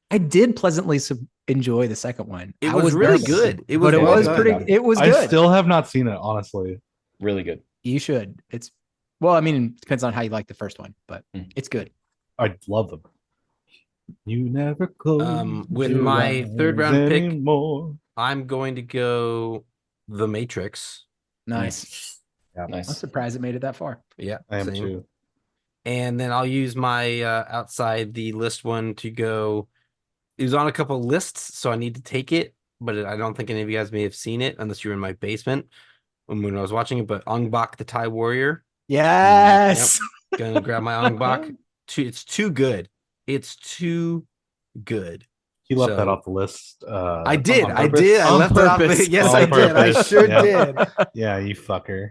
I did pleasantly enjoy the second one. It was really good. It was good. I still have not seen it, honestly. Really good. You should. It's well, I mean, it depends on how you like the first one, but it's good. I love them. You never close. With your my eyes third round anymore. pick, I'm going to go The Matrix. Nice. Yeah. I'm surprised it made it that far. Yeah, I am same. too. And then I'll use my outside the list one to go. It was on a couple lists, so I need to take it, but I don't think any of you guys may have seen it unless you were in my basement when I was watching it. But Ong Bak, the Thai warrior. Yes. Yep. Gonna grab my Ong Bak. It's too good. It's too good. He left that off the list. I did. I left it off. Yes, I did. I sure did. Yeah, you fucker.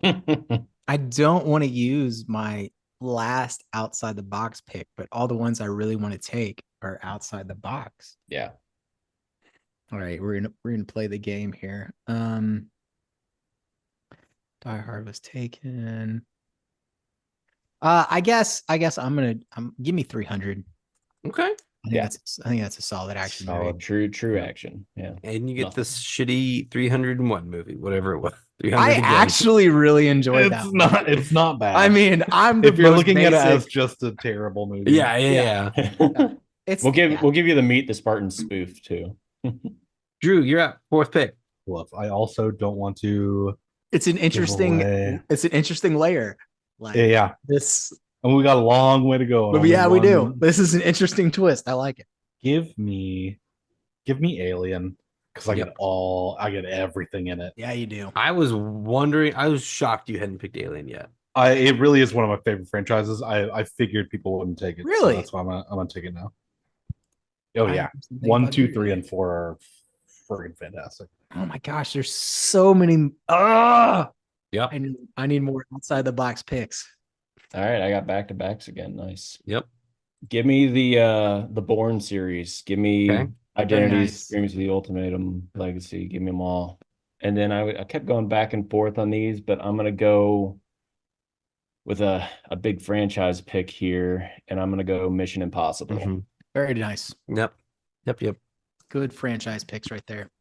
I don't want to use my last outside the box pick, but all the ones I really want to take are outside the box. Yeah. All right, we're gonna play the game here. Die Hard was taken. I guess give me 300. Okay. I think that's a solid action movie. Solid. True action. Yeah. And you get Nothing. this shitty 301 movie, whatever it was. 300 I again. actually really enjoyed that. It's not bad. I mean, I'm the if you're most looking at it as basic- just a terrible movie. Yeah. it's we'll give you the Meet the Spartan spoof too. Drew, you're up. Fourth pick. Well, I also don't want to. it's an interesting away. it's an interesting layer. Like Yeah, this and we got a long way to go. but yeah, we do. This is an interesting twist. I like it. Give me Alien because I get everything in it. Yeah, you do. I was shocked you hadn't picked Alien yet. It really is one of my favorite franchises. I figured people wouldn't take it. Really? So that's why I'm gonna take it now. Oh I yeah, have something 1, about 2, you. 3, and 4 are freaking fantastic. Oh my gosh, there's so many. Ah, Yep. I need more outside the box picks. All right, I got back-to-backs again. Nice. Yep. Give me the Bourne series. Give me Okay. Identities, nice. Dreams of the Ultimatum, Legacy. Give me them all. And then I kept going back and forth on these, but I'm gonna go with a big franchise pick here, and I'm gonna go Mission Impossible. Mhm. Very nice. Yep. Good franchise picks right there.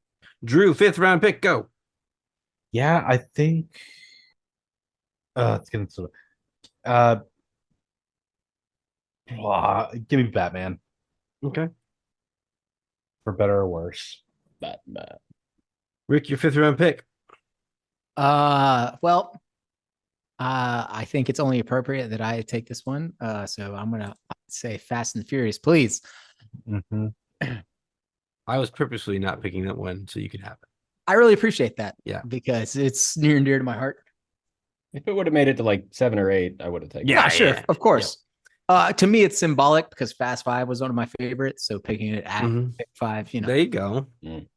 Drew, 5th round pick. Go. Yeah, I think. It's gonna sort of. Give me Batman Okay. for better or worse. But Rick, your 5th round pick. Well, I think it's only appropriate that I take this one. So I'm gonna say Fast and Furious, please. Mm-hmm. I was purposely not picking that one so you could have it. I really appreciate that. Yeah. Because it's near and dear to my heart. if it would have made it to like 7 or 8, I would have taken it. Yeah, sure, yeah. of course. To me, it's symbolic because Fast 5 was one of my favorites. So picking it at Mhm. pick 5, you know. There you go. Mm.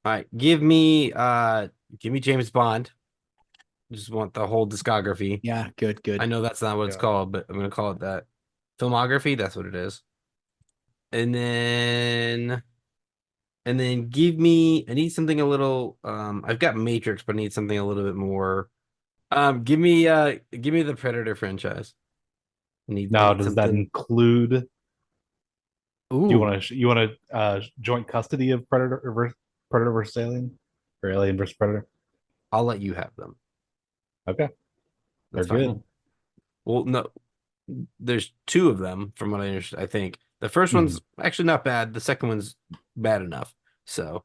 All right. Give me James Bond. Just want the whole discography. Yeah, good. I know that's not what it's called, but I'm gonna call it that. Filmography, that's what it is. And then give me, I need something a little I've got Matrix, but I need something a little bit more. Give me the Predator franchise. Now, does that include? Ooh. You want to joint custody of Predator versus Alien, or Alien versus Predator? I'll let you have them. Okay, That's they're fine. good. Well, no, there's 2 of them from what I understand. I think the first one's actually not bad. The second one's bad enough. So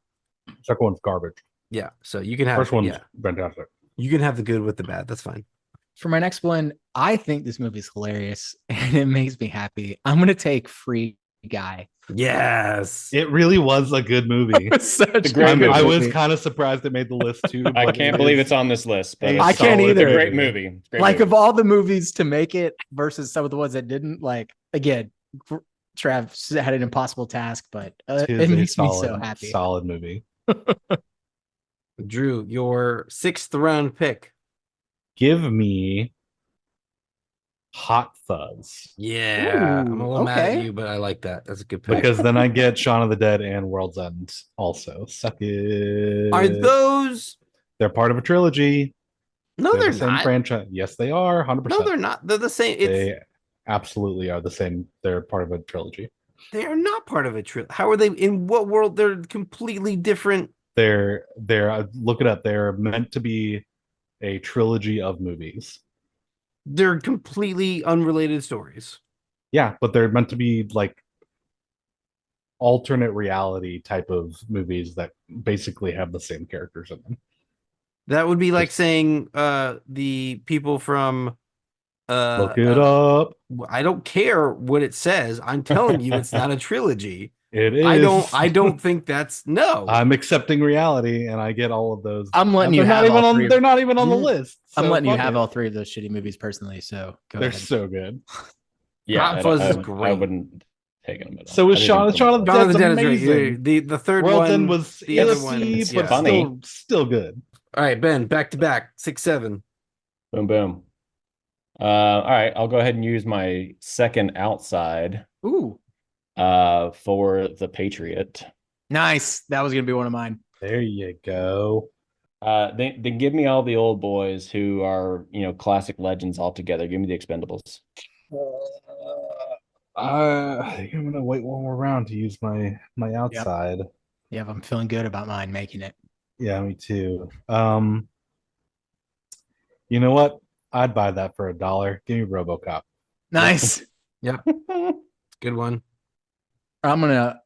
Second one's garbage. yeah, so you can have First one's fantastic. you can have the good with the bad. That's fine. For my next one, I think this movie is hilarious and it makes me happy. I'm gonna take Free Guy. Yes. It really was a good movie. Such a great movie. I was kind of surprised it made the list too. I but can't believe it's on this list. But I can't it's either. a great movie. It's a great like movie. of all the movies to make it versus some of the ones that didn't. Like again, Trav had an impossible task, but it makes me so happy. Solid movie. Drew, your 6th round pick. Give me Hot Fuzz, Yeah, I'm a little mad okay. at you, but I like that. That's a good pick. because then I get Shaun of the Dead and World's End also. Suck it. Are those? They're part of a trilogy. No, They're they're the same not. franchise. Yes, they are. 100%. No, they're not. They're the same. It's They absolutely are the same. They're part of a trilogy. they are not part of a trilogy. How are they? In what world? They're completely different. They're look it up. They're meant to be a trilogy of movies. They're completely unrelated stories. Yeah, but they're meant to be like alternate reality type of movies that basically have the same characters in them. That would be like saying the people from Look it up. I don't care what it says. I'm telling you it's not a trilogy. It is. I don't think that's no. I'm accepting reality, and I get all of those. I'm letting you They're not have even all on. three of They're not even on the Mm. list. I'm so letting you fuck have it. all 3 of those shitty movies personally. So go They're ahead. so good. Yeah, Hot Fuzz is I great. wouldn't take them at all. So is I didn't Shaun put Shaun them of the Dawn of Dead's the Dead is amazing. great. The third World's one End was the other one, iffy, yeah. but Funny. still good. All right, Ben, back to back, 6, 7. Boom, boom. All right, I'll go ahead and use my second outside Ooh, for The Patriot. Nice. That was gonna be one of mine. There you go. They give me all the old boys who are, classic legends all together. Give me the Expendables. I think I'm gonna wait one more round to use my outside. Yeah, I'm feeling good about mine making it. Yeah, me too. You know what? I'd buy that for $1. Give me RoboCop. Nice. Yep. Good one. I'm gonna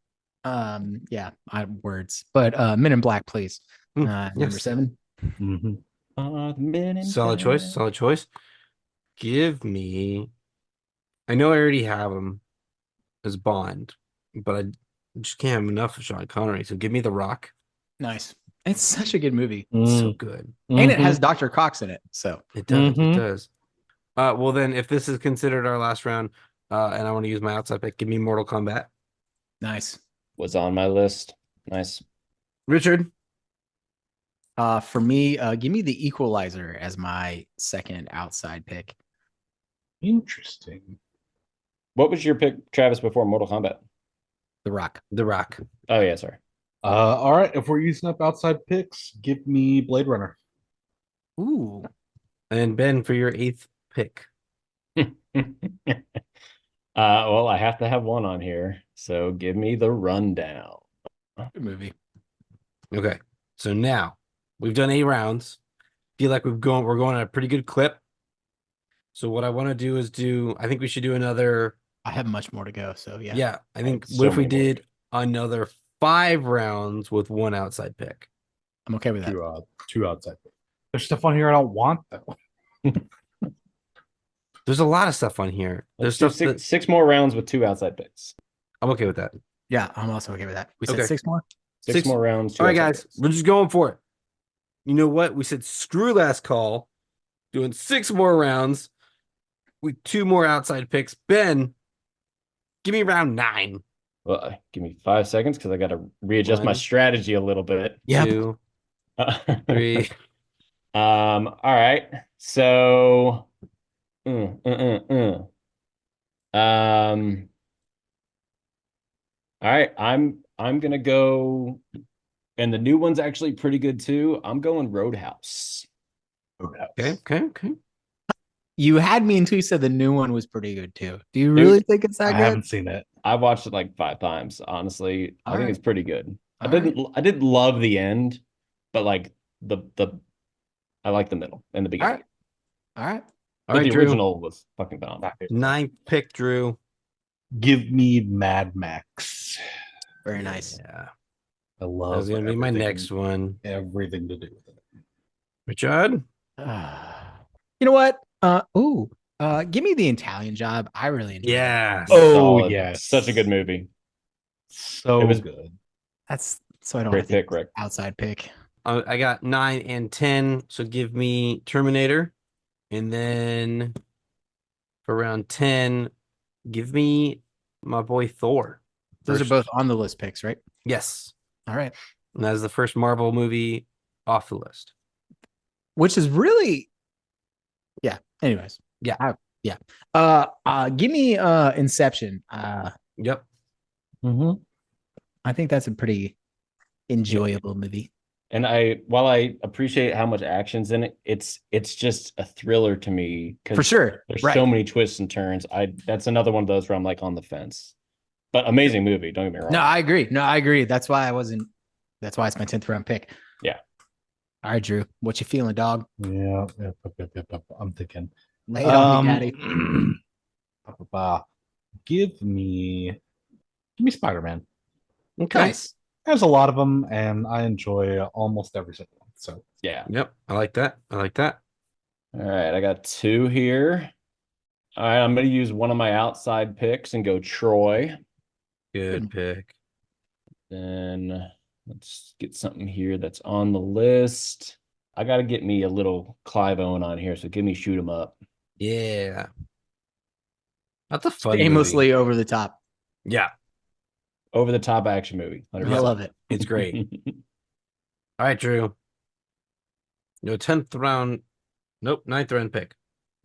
yeah, I words. But Men in Black, please. Number Yes. 7. Mm-hmm. The Men in Solid Black. choice. Solid choice. Give me. I know I already have him as Bond, but I just can't have enough of Sean Connery. So give me The Rock. Nice. It's such a good movie. It's so good. And it has Dr. Cox in it. So It does. Mhm. It does. Well then, if this is considered our last round, and I want to use my outside pick, give me Mortal Kombat. nice. Was on my list. Nice. Richard. For me, give me the Equalizer as my second outside pick. Interesting. What was your pick, Travis, before Mortal Kombat? The Rock. The Rock. Oh, yeah, sorry. All right. If we're using up outside picks, give me Blade Runner. Ooh. And Ben for your 8th pick. Well, I have to have one on here, so give me the rundown. Good movie. Okay. So now we've done 8 rounds. Feel like we're going at a pretty good clip. So what I want to do is I think we should do another. I have much more to go. So yeah. Yeah. I think So what if we many more. did another 5 rounds with one outside pick? I'm okay with that. Two outside picks. There's stuff on here I don't want though. There's a lot of stuff on here. There's Let's do stuff six more rounds with 2 outside picks. I'm okay with that. Yeah, I'm also okay with that. We said Okay. 6 more. Six more rounds. 2 All right, outside guys, picks. we're just going for it. You know what? We said screw last call, doing 6 more rounds with 2 more outside picks. Ben, give me round 9. Well, give me 5 seconds because I got to readjust my 1, strategy a little bit. 2, 3. All right. So, all right. I'm gonna go, and the new one's actually pretty good too. I'm going Roadhouse. Okay. You had me until you said the new one was pretty good too. Do you really think it's that I good? haven't seen it. I watched it like 5 times. Honestly, I think right. it's pretty good. I All didn't love the end, but like the I like the middle and the beginning. All right. All But right, the Drew. original was fucking phenomenal. 9th pick, Drew. Give me Mad Max. Very nice. Yeah. I That love was going to be my next one. Everything to do with it. Richard? You know what? Give me the Italian Job. I really enjoyed it. Yeah. Oh, Solid. yes. Such a good movie. So It was good. That's so I don't Great have to think pick, Rick. outside pick. I got 9 and 10. So give me Terminator. And then for round 10, give me my boy Thor. Those First. are both on the list picks, right? Yes. All right. And that is the first Marvel movie off the list. Which is really, yeah. Anyways, Yeah. give me Inception. Yep. I think that's a pretty enjoyable movie. And while I appreciate how much action's in it, it's just a thriller to me because For sure. there's Right. so many twists and turns. That's another one of those where I'm like on the fence. But amazing movie, don't get me wrong. No, I agree. That's why it's my 10th round pick. Yeah. All right, Drew. What you feeling, dog? Yeah. Yep. I'm thinking. Lay it on me, daddy. Give me Spider-Man. Okay. Nice. There's a lot of them, and I enjoy almost every single one. So Yeah. Yep. I like that. All right, I got 2 here. All right, I'm going to use one of my outside picks and go Troy. Good pick. Then let's get something here that's on the list. I got to get me a little Clive Owen on here, so give me Shoot 'Em Up. Yeah. That's a fun Aimlessly movie. over the top. Yeah. Over the top action movie. 100%. I love it. It's great. All right, Drew. No 10th round. Nope. 9th round pick.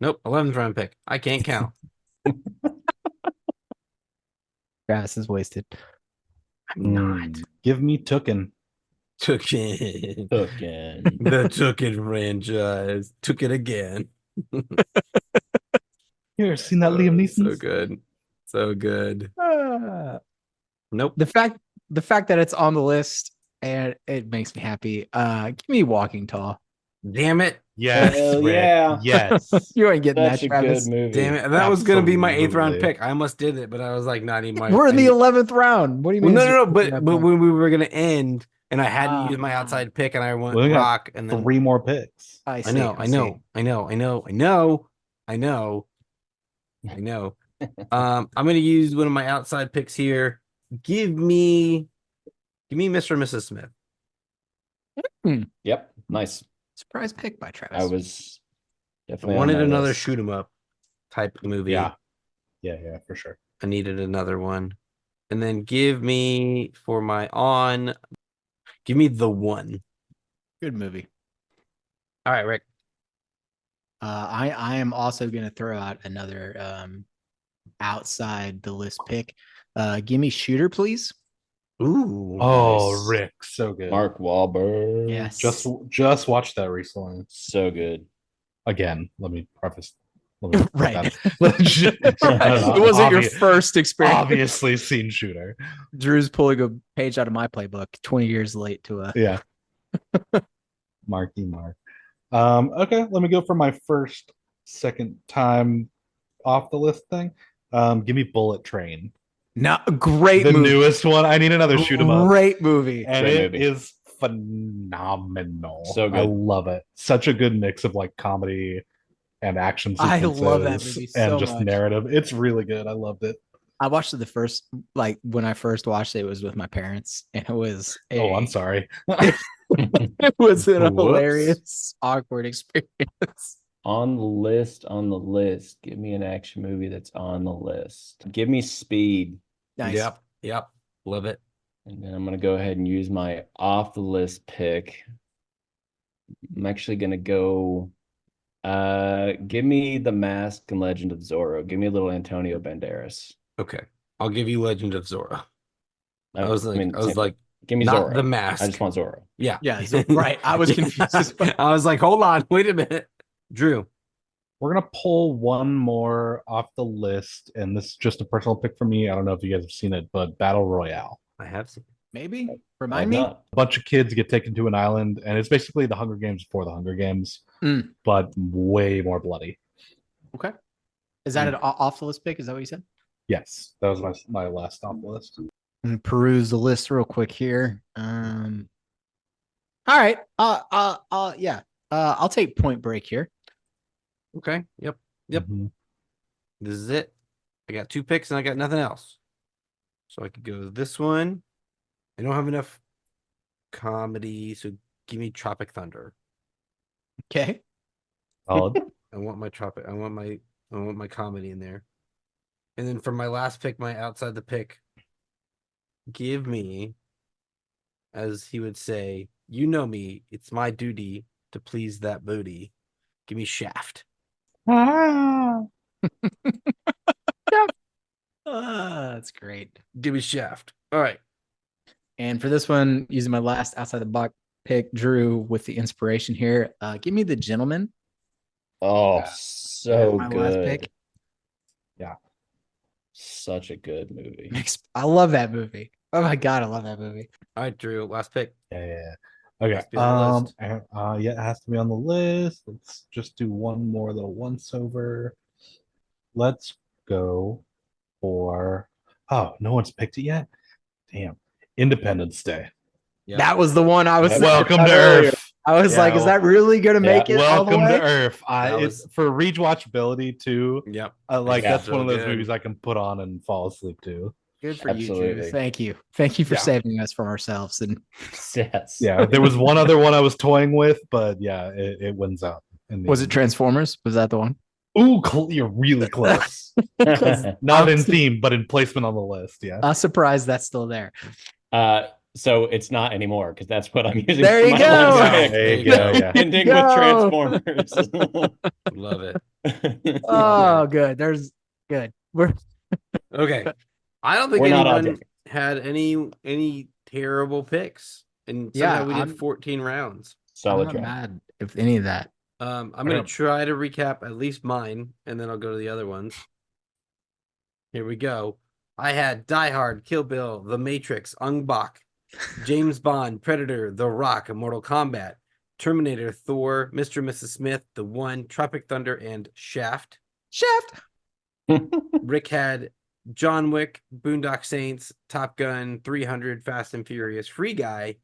Nope. 11th round pick. I can't count. Grass is wasted. not. Give me Tookin. Took it. Again. The Took It franchise. Took it again. Here, seen that Liam Neeson? So good. So good. Nope. The fact that it's on the list and it makes me happy. Give me Walking Tall. Damn it. Yes, Hell Rick. yeah. Yes. You ain't getting That's that, a Travis. good movie. Damn it. That was going to be my 8th round Absolutely. pick. I almost did it, but I was like, not even my. We're in the 11th round. What do you Well, mean? no. But when we were going to end and I had to use my Ah. outside pick and I went We got rock and then. 3 more picks. I I see. know. I'm going to use one of my outside picks here. Give me Mr. and Mrs. Smith. Yep. Nice. Surprise pick by Travis. I was I definitely on wanted my another list. shoot 'em up type movie. Yeah, for sure. I needed another one. And then give me The One. Good movie. All right, Rick. I am also gonna throw out another outside the list pick. Give me Shooter, please. Ooh. Oh, Nice. Rick, so good. Mark Wahlberg. Yes. Just watched that recently. So good. Again, let me preface. Let me put Right. that- I don't know, It wasn't your obvi- first experience. Obviously, seen Shooter. Drew's pulling a page out of my playbook. 20 years late to a. Yeah. Marky Mark. Okay, let me go for my second time off the list thing. Give me Bullet Train. No, great The movie. newest one. I need another shoot 'em up. Great movie. And Great it movie. is phenomenal. So good. I love it. Such a good mix of like comedy and action I sequences love that movie so and just much. narrative. It's really good. I loved it. I watched it when I first watched it was with my parents, and it was Oh, I'm sorry. it was a Whoops. hilarious, awkward experience. On the list. Give me an action movie that's on the list. Give me Speed. Nice. Yep. Love it. And then I'm going to go ahead and use my off the list pick. I'm actually going to go. Give me The Mask and Legend of Zorro. Give me a little Antonio Banderas. Okay. I'll give you Legend of Zorro. I was same like, thing. Give me not Zorro. The Mask. I just want Zorro. Yeah. Yeah, right. I was confused as well. I was like, hold on, wait a minute. Drew. We're gonna pull one more off the list, and this is just a personal pick for me. I don't know if you guys have seen it, but Battle Royale. I have seen. Maybe Why remind me. not? A bunch of kids get taken to an island, and it's basically the Hunger Games before the Hunger Games, Mm. but way more bloody. Okay. Is that an off the list pick? Is that what you said? Yes, that was my last off the list. I'm gonna peruse the list real quick here. All right. Yeah. I'll take Point Break here. Okay. Yep. Mhm. This is it. I got 2 picks and I got nothing else. So I could go this one. I don't have enough comedy, so give me Tropic Thunder. Okay. Solid. I want my comedy in there. And then for my last pick, my outside the pick, give me, as he would say, you know me, it's my duty to please that booty. Give me Shaft. That's great. Give me Shaft. All right. And for this one, using my last outside the box pick, Drew, with the inspiration here, give me The Gentleman. Oh, Yeah. so My good. last pick. Such a good movie. I love that movie. Oh my God, I love that movie. All right, Drew. Last pick. Yeah. Okay. Must be on the list. Yeah, it has to be on the list. Let's just do one more little once over. Let's go for. Oh, no one's picked it yet. Damn. Independence Day. Yeah. That was the one I was saying Welcome about to earlier. Earth. I was Yeah, like, is that really gonna make it all the Welcome way? to Earth. That It's for rewatchability too. Yep. Like Yeah. that's one of So those good. movies I can put on and fall asleep to. Good for you, Drew. Absolutely. Thank you. Thank you for Yeah. saving us from ourselves. And Yes. Yeah, there was one other one I was toying with, but yeah, it wins out. in the was it end. Transformers? Was that the one? Ooh, you're really close. Not in theme, but in placement on the list. Yeah. I'm surprised that's still there. So it's not anymore because that's what I'm using. There for you my go. last Yeah, pick. there you go. Yeah. Ending Go. with Transformers. Love it. Oh, good. There's good. We're Okay. I don't think We're not anyone. object. had any terrible picks, and somehow we did 14 rounds. Solid I'm not job. mad if any of that. I'm gonna try to recap at least mine, and then I'll go to the other ones. Here we go. I had Die Hard, Kill Bill, The Matrix, Ong Bak, James Bond, Predator, The Rock, Mortal Kombat, Terminator, Thor, Mr. and Mrs. Smith, The One, Tropic Thunder, and Shaft. Rick had John Wick, Boondock Saints, Top Gun, 300, Fast and Furious, Free Guy,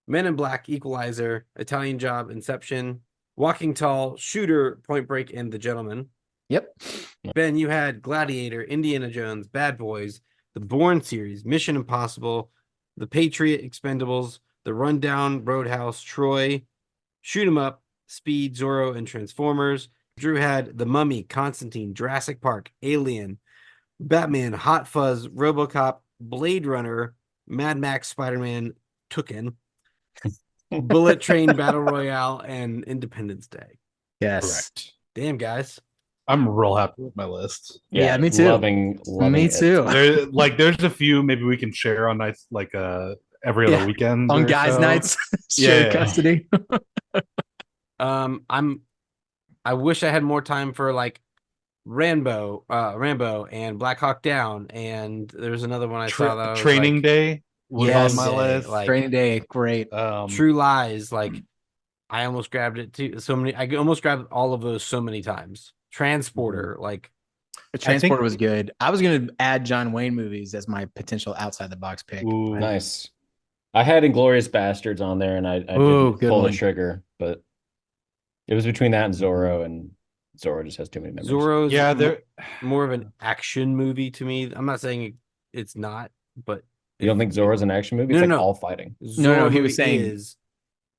Men in Black, Equalizer, Italian Job, Inception, Walking Tall, Shooter, Point Break, and The Gentleman. Yep. Ben, you had Gladiator, Indiana Jones, Bad Boys, The Bourne series, Mission Impossible, The Patriot, Expendables, The Rundown, Roadhouse, Troy, Shoot 'Em Up, Speed, Zorro, and Transformers. Drew had The Mummy, Constantine, Jurassic Park, Alien, Batman, Hot Fuzz, RoboCop, Blade Runner, Mad Max, Spider-Man, Tooken, Bullet Train, Battle Royale, and Independence Day. Yes. Correct. Damn, guys. I'm real happy with my list. Yeah, me too. Loving Me it. too. There's a few maybe we can share on nights like every other weekend On or guys' so. nights, shared Yeah. custody. I wish I had more time for like Rambo and Black Hawk Down, and there's another one I saw that I was Training like, Day was Yes. on my list. Like Training Day, great. True Lies, like I almost grabbed it too. I almost grabbed all of those so many times. Transporter, like The Transporter was good. I was going to add John Wayne movies as my potential outside the box pick. Ooh, Nice. I had Inglourious Bastards on there, and I didn't good pull one. the trigger, but it was between that and Zorro, and Zorro just has too many memories. Zorro's yeah, they're more of an action movie to me. I'm not saying it's not, but You don't think Zorro's an action movie? No, It's like no. all fighting. No, he was Zorro saying is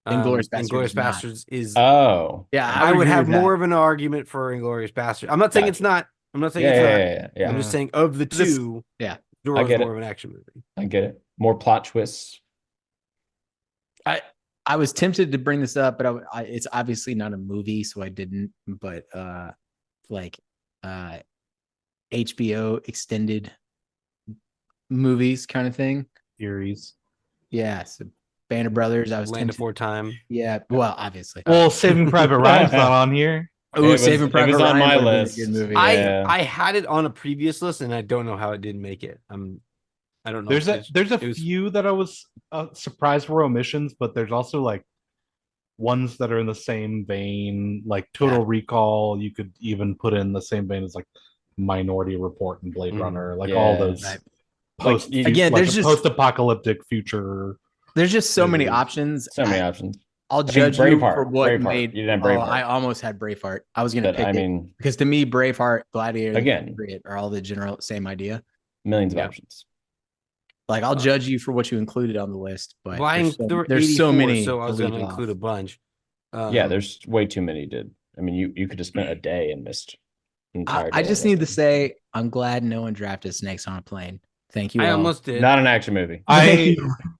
Inglourious Basterds Inglourious is not. Basterds is. Oh, Yeah, I would agree have with that. more of an argument for Inglourious Basterds. I'm not saying it's not. I'm not saying it's not. yeah. I'm just saying of the two, yeah. Zorro's I get more it. of an action movie. I get it. More plot twists. I was tempted to bring this up, but it's obviously not a movie, so I didn't. But HBO extended movies kind of thing. series. Yeah, so Banter Brothers. I was Land tempted. Before Time. Yeah, well, obviously. Well, Saving Private Ryan's not on here. It was- Saving Private it was on Ryan my would've been a list. good movie. Yeah. I had it on a previous list, and I don't know how it didn't make it. I don't know. There's a It was- few that I was surprised were omissions, but there's also like ones that are in the same vein, like Total Recall. You could even put in the same vein as like Minority Report and Blade Runner, like all yeah. those Right. post Again, like there's just- post-apocalyptic future. There's just so many movies. options. So many options. I'll think judge you Braveheart- for what Braveheart. made. You didn't have Oh, Braveheart. I almost had Braveheart. I was gonna But pick I it mean, because to me, Braveheart, Gladiator, Again. Patriot are all the general same idea. millions of Yeah. options. Like I'll judge you for what you included on the list, but Well, there were there's so 84, many. so I was going to leave off. include a bunch. Yeah, there's way too many. I mean, you could have spent a day and missed. an entire I day just of need to this. say I'm glad no one drafted Snakes on a Plane. Thank you. I all. almost did. Not an action movie. I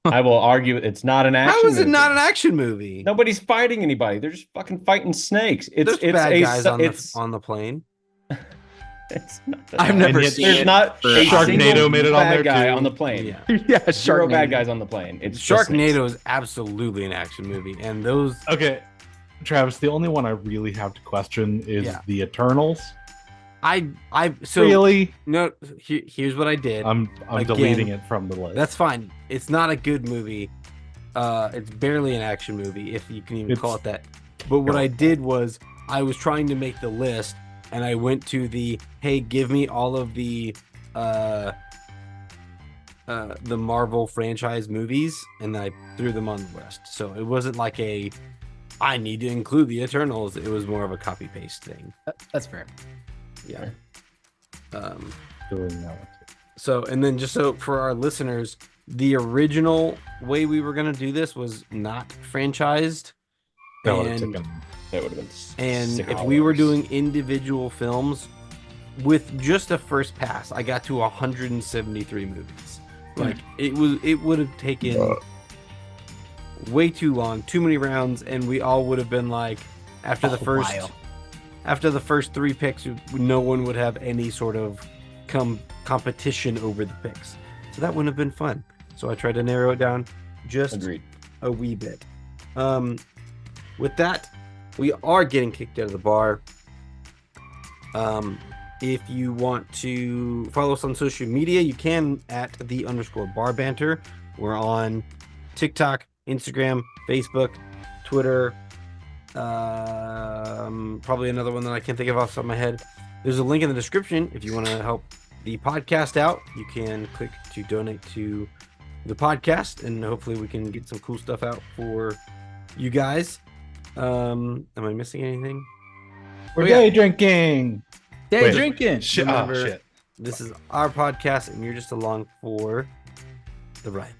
I will argue it's not an action. How is it movie. not an action movie? Nobody's fighting anybody. They're just fucking fighting snakes. There's It's bad a guys it's on the plane. it's not I've never And yet seen There's it. not for- a Sharknado single made it on bad there, guy too. on the plane. Yeah. Yeah, Zero bad Sharknado. guys on the plane. It's just snakes. Sharknado is absolutely an action movie, and those okay, Travis. The only one I really have to question is Yeah. the Eternals. so Really, no. Here's what I did. I'm Again, deleting it from the list. That's fine. It's not a good movie. It's barely an action movie, if you can even It's- call it that. But what I did was I was trying to make the list, and I went to the hey, give me all of the Marvel franchise movies, and I threw them on the list. So it wasn't like I need to include the Eternals. It was more of a copy paste thing. That's fair. Yeah. doing that. So, and then just so for our listeners, the original way we were going to do this was not franchised. That would have And, taken. That would have been. and 6 if we were hours. doing individual films with just a first pass, I got to 173 movies. Like it would have taken way too long, too many rounds, and we all would have been like, after the first 3 picks, no one would have any sort of competition over the picks. that wouldn't have been fun. So I tried to narrow it down just Agreed. a wee bit. With that, we are getting kicked out of the bar. If you want to follow us on social media, you can at @the_bar banter. We're on TikTok, Instagram, Facebook, Twitter, probably another one that I can't think of off the top of my head. There's a link in the description if you want to help the podcast out. You can click to donate to the podcast, and hopefully we can get some cool stuff out for you guys. Am I missing anything? We're day drinking. Day Wait. drinking. Shit. Remember, Oh, shit. This is our podcast, and you're just along for the ride.